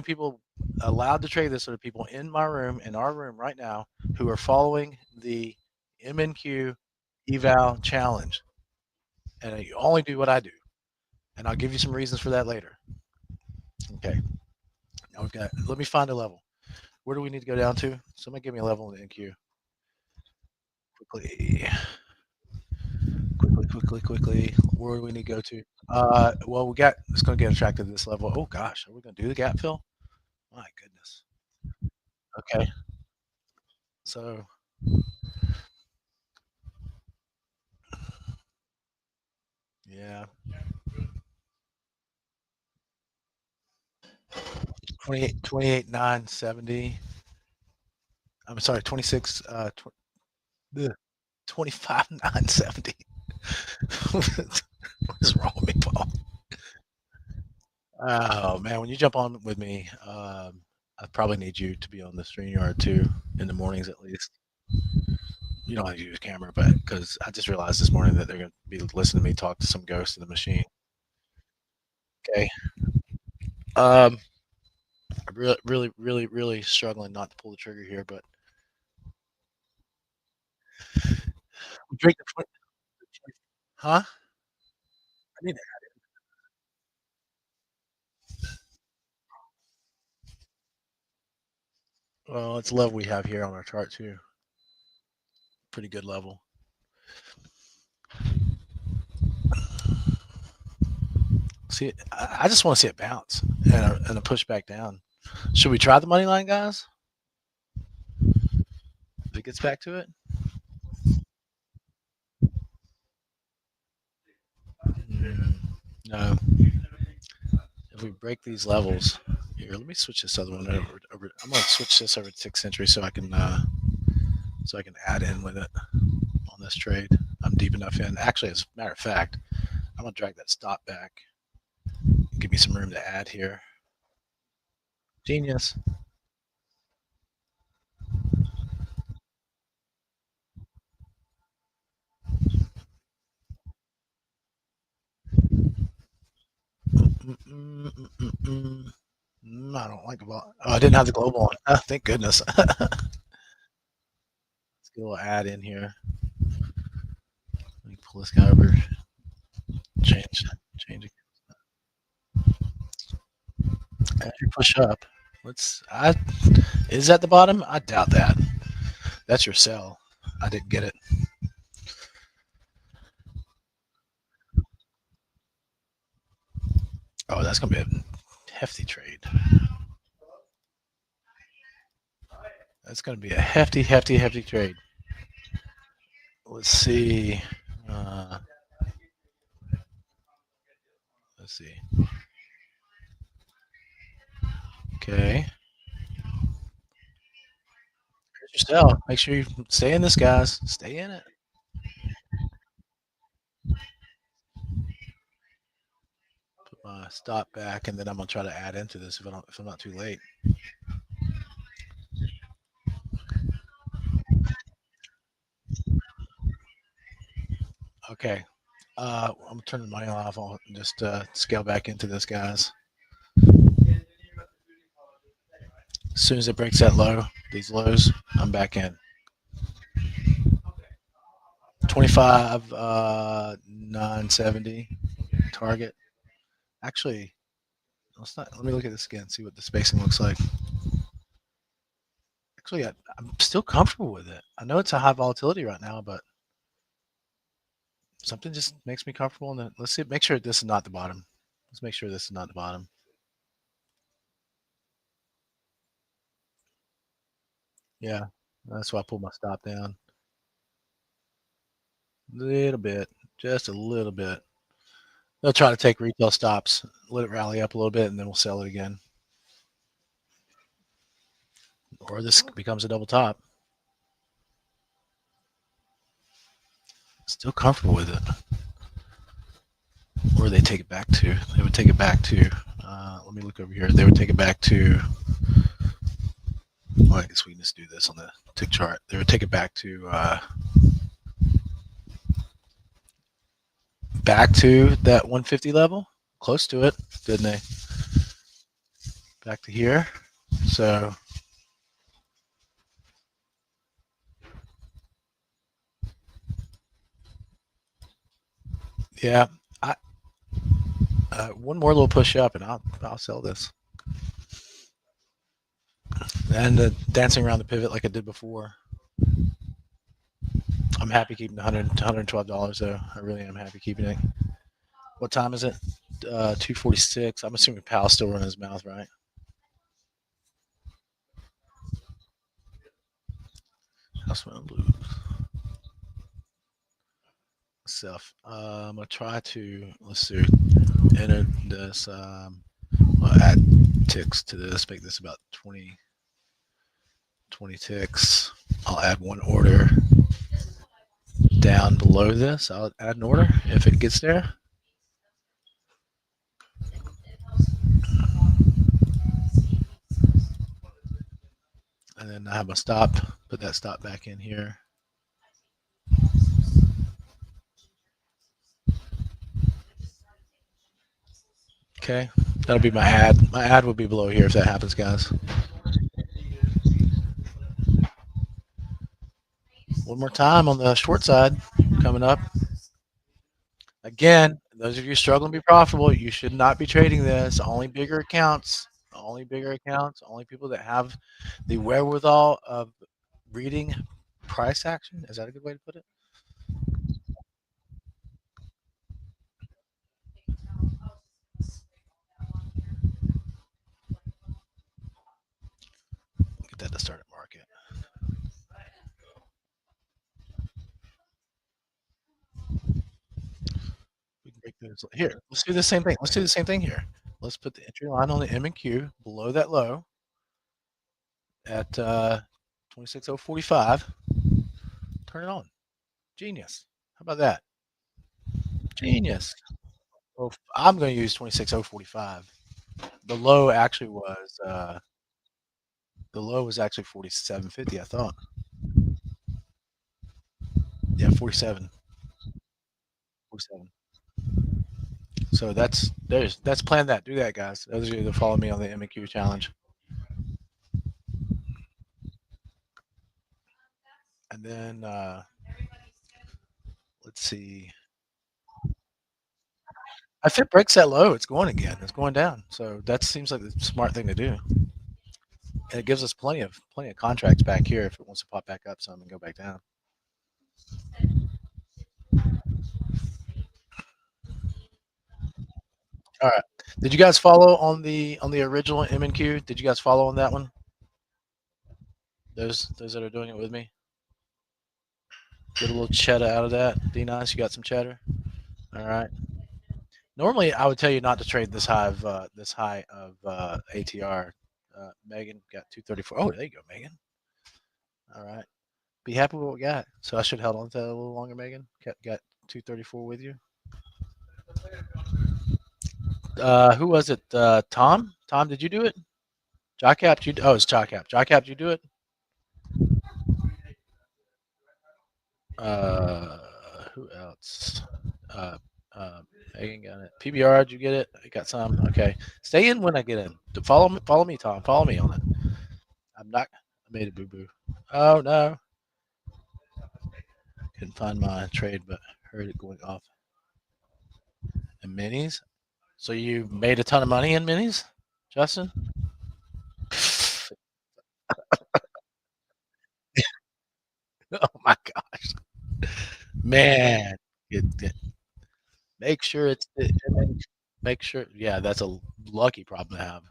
people allowed to trade this are the people in my room, in our room right now, who are following the MNQ eval challenge. And you only do what I do. And I'll give you some reasons for that later. Okay. Now we've got, let me find a level. Where do we need to go down to? Somebody give me a level in the NQ. Quickly. Where do we need to go to? Well, it's going to get attracted to this level. Oh gosh, are we going to do the gap fill? My goodness. Okay. So yeah. 28,970. I'm sorry, 26 25,970. What is wrong with me, Paul? Oh man, when you jump on with me, I probably need you to be on the StreamYard too in the mornings at least. You don't have to use camera, but because I just realized this morning that they're going to be listening to me talk to some ghost in the machine. Okay. I'm really struggling not to pull the trigger here, but drink the huh? I need to. Well, it's a level we have here on our chart too. Pretty good level. See, I just want to see it bounce and a push back down. Should we try the money line, guys? If it gets back to it. No. If we break these levels, here, let me switch this other one over. I'm gonna switch this over to 6th century so I can add in with it on this trade. I'm deep enough in. Actually, as a matter of fact, I'm gonna drag that stop back. Give me some room to add here. Genius. I don't like the ball. Oh, I didn't have the global on. Oh, thank goodness. Let's get a little add in here. Let me pull this guy over. Change it. As you push up, is that the bottom? I doubt that. That's your sell. I didn't get it. Oh, that's gonna be a hefty trade. That's gonna be a hefty trade. Let's see. Let's see. Okay. Here's your sell. Make sure you stay in this, guys. Stay in it. Put my stop back, and then I'm gonna try to add into this if I'm not too late. Okay. I'm gonna turn the money off. I'll just scale back into this, guys. As soon as it breaks that low, these lows, I'm back in. 25 970 target. Actually, let me look at this again, see what the spacing looks like. Actually, I'm still comfortable with it. I know it's a high volatility right now, but something just makes me comfortable. And let's see. Make sure this is not the bottom. Let's make sure this is not the bottom. Yeah, that's why I pulled my stop down. Little bit, just a little bit. They'll try to take retail stops, let it rally up a little bit, and then we'll sell it again. Or this becomes a double top. Still comfortable with it. Where they take it back to? They would take it back to. Let me look over here. They would take it back to. Well, I guess we can just do this on the tick chart. They would take it back to that 150 level, close to it, didn't they? Back to here. So yeah, one more little push up, and I'll sell this. And dancing around the pivot like I did before. I'm happy keeping the $100 to $112 though. I really am happy keeping it. What time is it? 2:46. I'm assuming Pal's still running his mouth, right? That's what I'm lose. Self. I'm gonna try to enter this. I'll add ticks to this. Make this about 20 ticks. I'll add one order down below this. I'll add an order if it gets there. And then I have my stop. Put that stop back in here. Okay, that'll be my ad. My ad will be below here if that happens, guys. One more time on the short side coming up. Again, those of you struggling to be profitable, you should not be trading this. Only bigger accounts, only people that have the wherewithal of reading price action. Is that a good way to put it? Get that to start at market. We can break those here. Let's do the same thing. Let's do the same thing here. Let's put the entry line on the M and Q below that low at 26,045. Turn it on. Genius. How about that? Genius. Well, I'm going to use 26,045. The low actually was 47.50. I thought. Yeah, 47. 47. So that's plan that. Do that, guys. Those of you that follow me on the M&Q challenge. And then let's see. If it breaks that low, it's going again. It's going down. So that seems like the smart thing to do. And it gives us plenty of contracts back here if it wants to pop back up some and go back down. All right. Did you guys follow on the original M&Q? Did you guys follow on that one? Those that are doing it with me. Get a little cheddar out of that. D-Nice, you got some cheddar? All right. Normally, I would tell you not to trade this high of ATR. Megan got 234. Oh, there you go, Megan. All right. Be happy with what we got. So I should have held on to that a little longer, Megan. Got 234 with you. Who was it? Tom? Tom, did you do it? Jockap, it's Jockap. Jockap, did you do it? Who else? Megan got it. PBR, did you get it? I got some. Okay. Stay in when I get in. Follow me, Tom. Follow me on it. I'm not. I made a boo boo. Oh no. Couldn't find my trade, but heard it going off. And minis. So you made a ton of money in minis, Justin? Oh my gosh, man! Make sure it's make sure. Yeah, that's a lucky problem to have.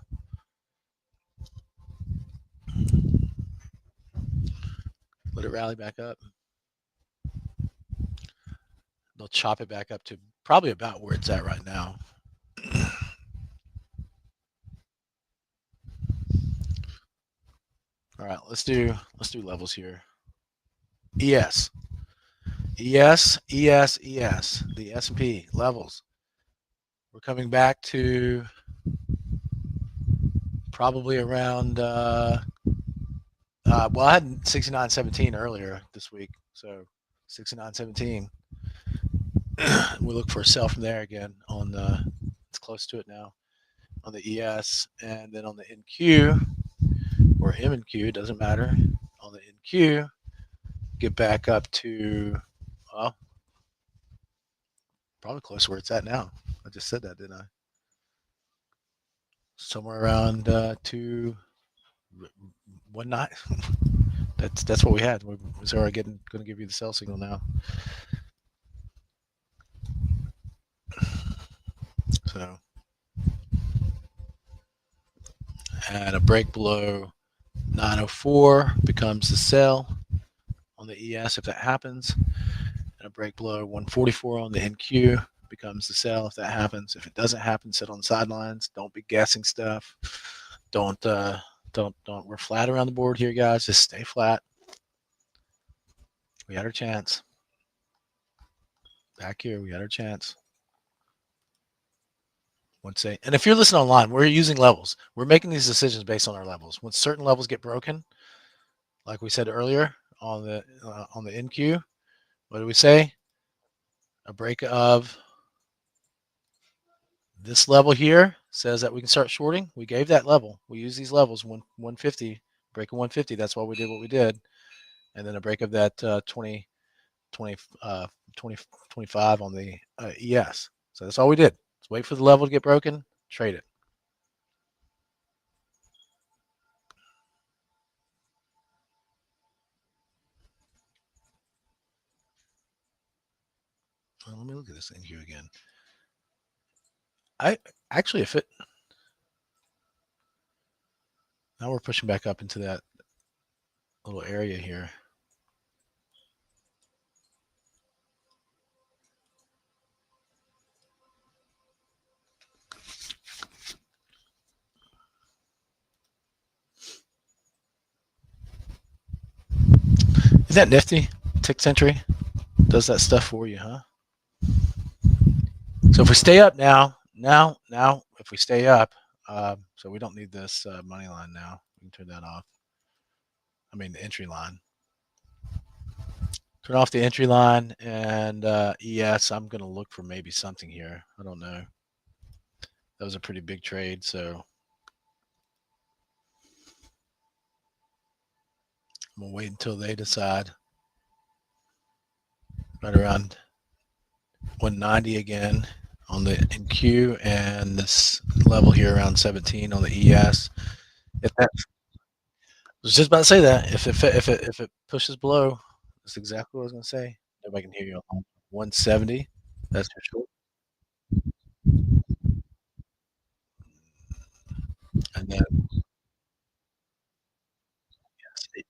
Let it rally back up. They'll chop it back up to probably about where it's at right now. All right, let's do levels here. ES, ES, ES, ES. The S&P levels. We're coming back to probably around. Well, I had 69.17 earlier this week, so 69.17. We look for a sell from there again on the. It's close to it now on the ES, and then on the NQ or M and Q, doesn't matter. On the NQ, get back up to, well, probably close to where it's at now. I just said that, didn't I? Somewhere around 219. That's what we had. So we're going to give you the sell signal now. So, and a break below 904 becomes the sell on the ES if that happens, and a break below 144 on the NQ becomes the sell if that happens. If it doesn't happen, sit on the sidelines. Don't be guessing stuff. Don't. We're flat around the board here, guys. Just stay flat. We had our chance. Back here, we had our chance. And if you're listening online, we're using levels. We're making these decisions based on our levels. When certain levels get broken, like we said earlier on the NQ, what do we say? A break of this level here says that we can start shorting. We gave that level. We use these levels, 150, break of 150. That's why we did what we did. And then a break of that 20, 25 on the ES. So that's all we did. Let's wait for the level to get broken, trade it. Well, let me look at this thing here again. If it now we're pushing back up into that little area here. Is that nifty? Tick Century does that stuff for you, huh? So if we stay up now, if we stay up, so we don't need this money line now. We can turn that off. I mean the entry line. Turn off the entry line, and ES, I'm going to look for maybe something here. I don't know. That was a pretty big trade, so I'm going to wait until they decide. Right around 190 again on the NQ, and this level here around 17 on the ES. If that, I was just about to say that if it pushes below, that's exactly what I was going to say. Nobody can hear you on 170. That's for sure. And then yes, I'm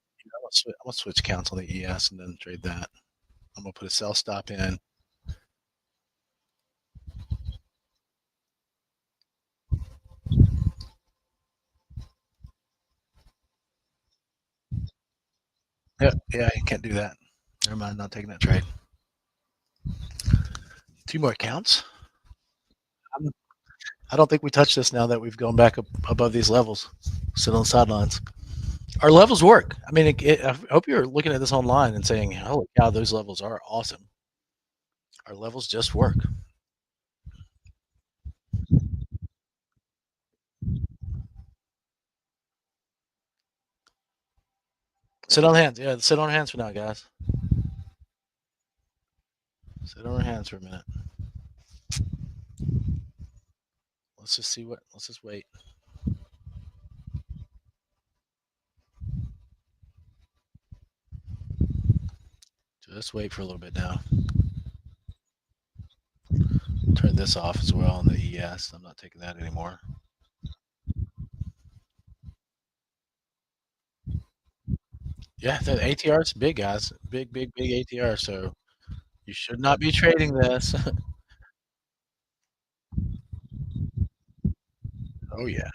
gonna switch counts on the ES and then trade that. I'm gonna put a sell stop in. Yeah, you can't do that. Never mind, not taking that trade. 2 more counts. I don't think we touch this now that we've gone back up above these levels. Sit on the sidelines. Our levels work. I mean, I hope you're looking at this online and saying, "Holy cow, those levels are awesome." Our levels just work. Sit on hands. Yeah, sit on hands for now, guys. Sit on our hands for a minute. Let's just see what. Let's just wait. Just wait for a little bit now. Turn this off as well on the ES. I'm not taking that anymore. Yeah, the ATR is big, guys. Big ATR. So you should not be trading this. Oh yeah.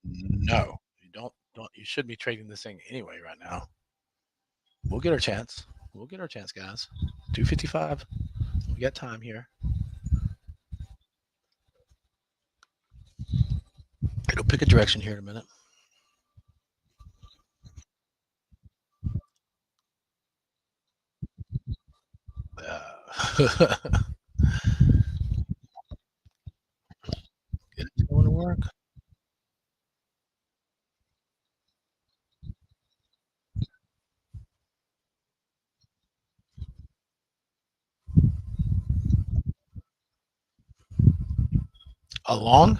No, you don't. You should be trading this thing anyway right now. We'll get our chance. We'll get our chance, guys. 255. We got time here. It'll pick a direction here in a minute. It's going to work. Along?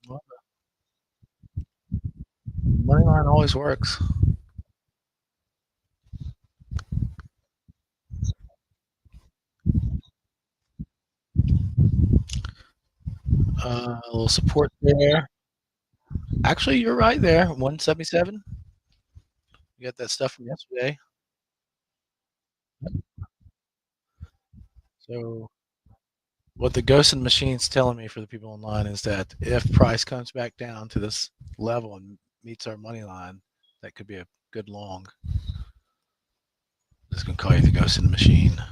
Well, money line always works. A little support there. Actually, you're right there. 177. You got that stuff from yesterday. So what the ghost and machine's telling me for the people online is that if price comes back down to this level and meets our money line, that could be a good long. I'm just gonna call you the ghost in the machine.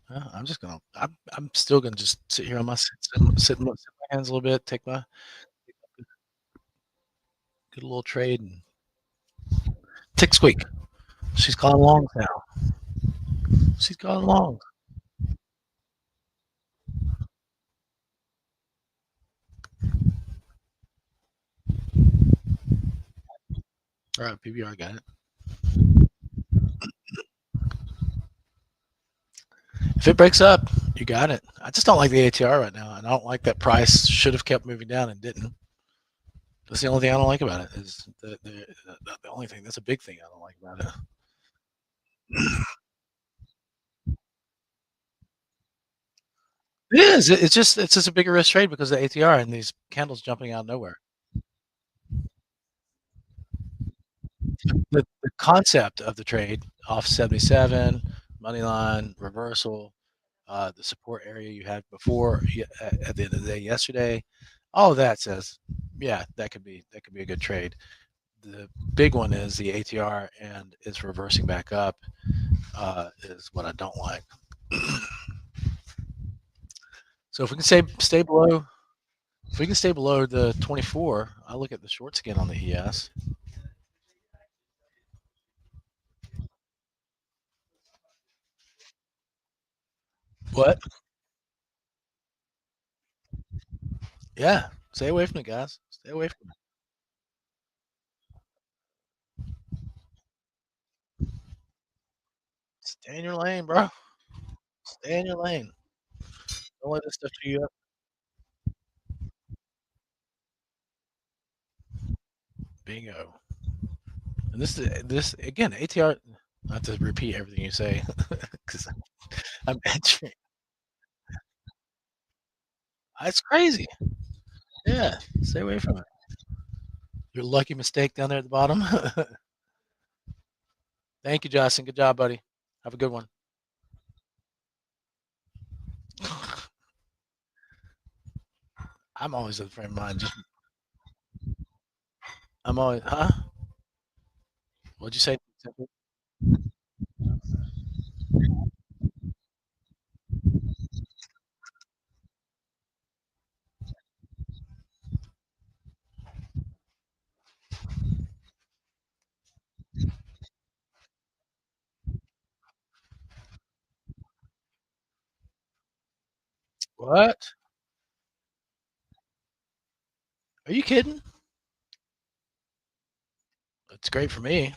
I'm still gonna just sit here on my sit my hands a little bit, take my good little trade and tick squeak. She's calling longs now. She's calling longs. All right, PBR got it. If it breaks up, you got it. I just don't like the ATR right now, and I don't like that price should have kept moving down and didn't. That's the only thing I don't like about it. Is the only thing. That's a big thing I don't like about it. It is. It's just a bigger risk trade because of the ATR and these candles jumping out of nowhere. The concept of the trade off 77 money line reversal, the support area you had before at the end of the day yesterday, all of that says, yeah, that could be a good trade. The big one is the ATR and it's reversing back up is what I don't like. So if we can stay below, if we can stay below the 24, I look at the shorts again on the ES. What? Yeah, stay away from it, guys. Stay away from it. Stay in your lane, bro. Stay in your lane. Don't let this stuff chew you up. Bingo. And this again, ATR. Not to repeat everything you say, because I'm entering. It's crazy. Yeah, stay away from it. Your lucky mistake down there at the bottom. Thank you, Justin. Good job, buddy. Have a good one. I'm always of the frame of mind. I'm always, huh? What'd you say? What? Are you kidding? It's great for me.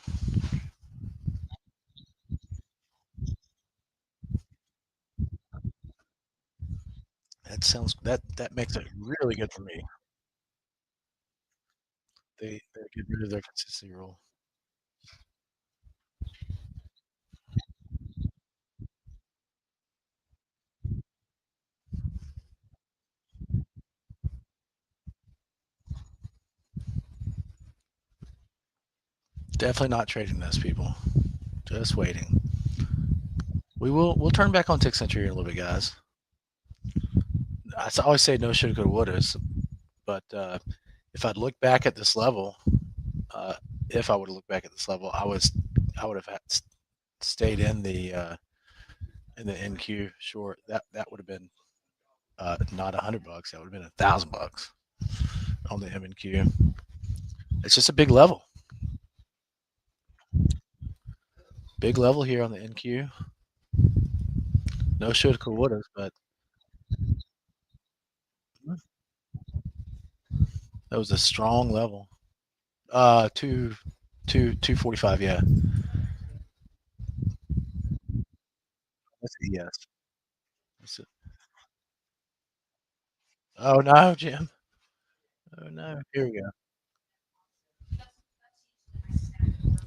sounds that makes it really good for me. They get rid of their consistency rule. Definitely not trading this, people. Just waiting. We'll turn back on tick century in a little bit, guys. I always say no shoulda, coulda, wouldas, but if I'd look back at this level, if I would have looked back at this level, I would have stayed in the NQ short. That would have been not $100. That would have been $1,000 on the MNQ. It's just a big level. Big level here on the NQ. No shoulda, coulda, wouldas, but that was a strong level. 245, yeah. That's a yes. That's it. Oh no, Jim. Oh no. Here we go.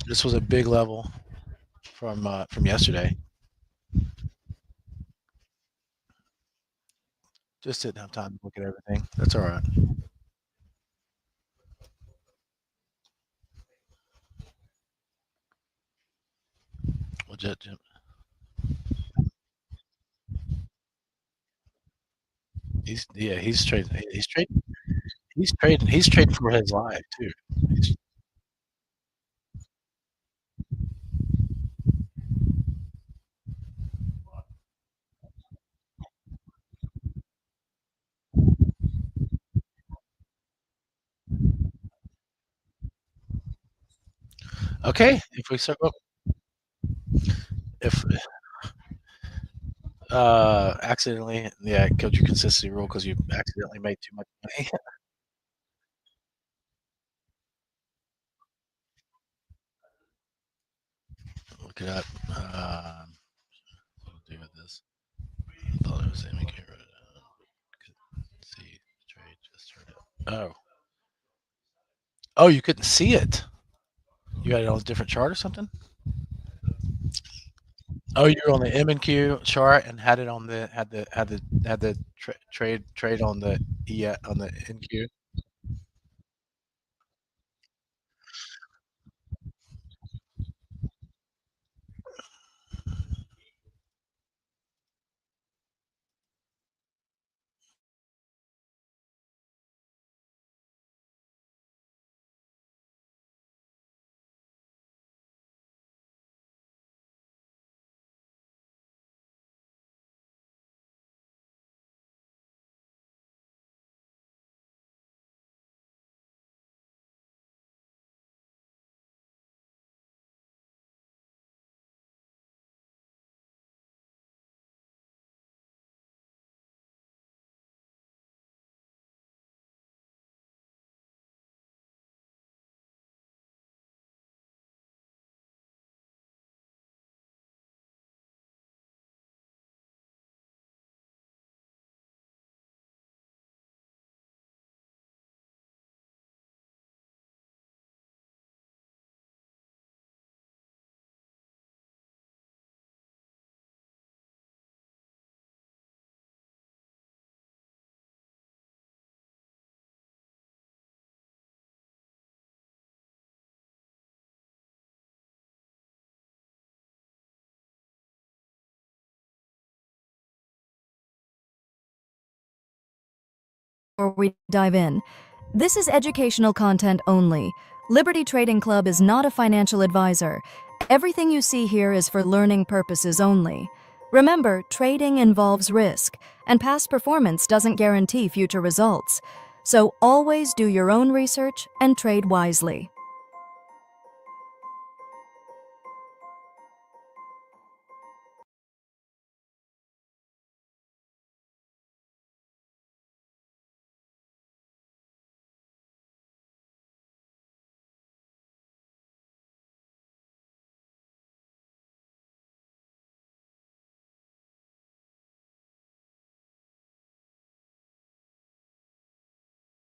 This was a big level from yesterday. Just didn't have time to look at everything. That's all right. Well, Jim, he's trading. He's trading for his life too. He's, okay, if we start, if accidentally, yeah, it killed your consistency rule because you accidentally made too much money. Look it up. What do with this? I thought it was aiming here. See, trade just started. Oh, oh, you couldn't see it. You got it on a different chart or something? Oh, you're on the M and Q chart and had it on the trade on the on the NQ. Before we dive in, this is educational content only. Liberty Trading Club is not a financial advisor. Everything you see here is for learning purposes only. Remember, trading involves risk, and past performance doesn't guarantee future results. So always do your own research and trade wisely.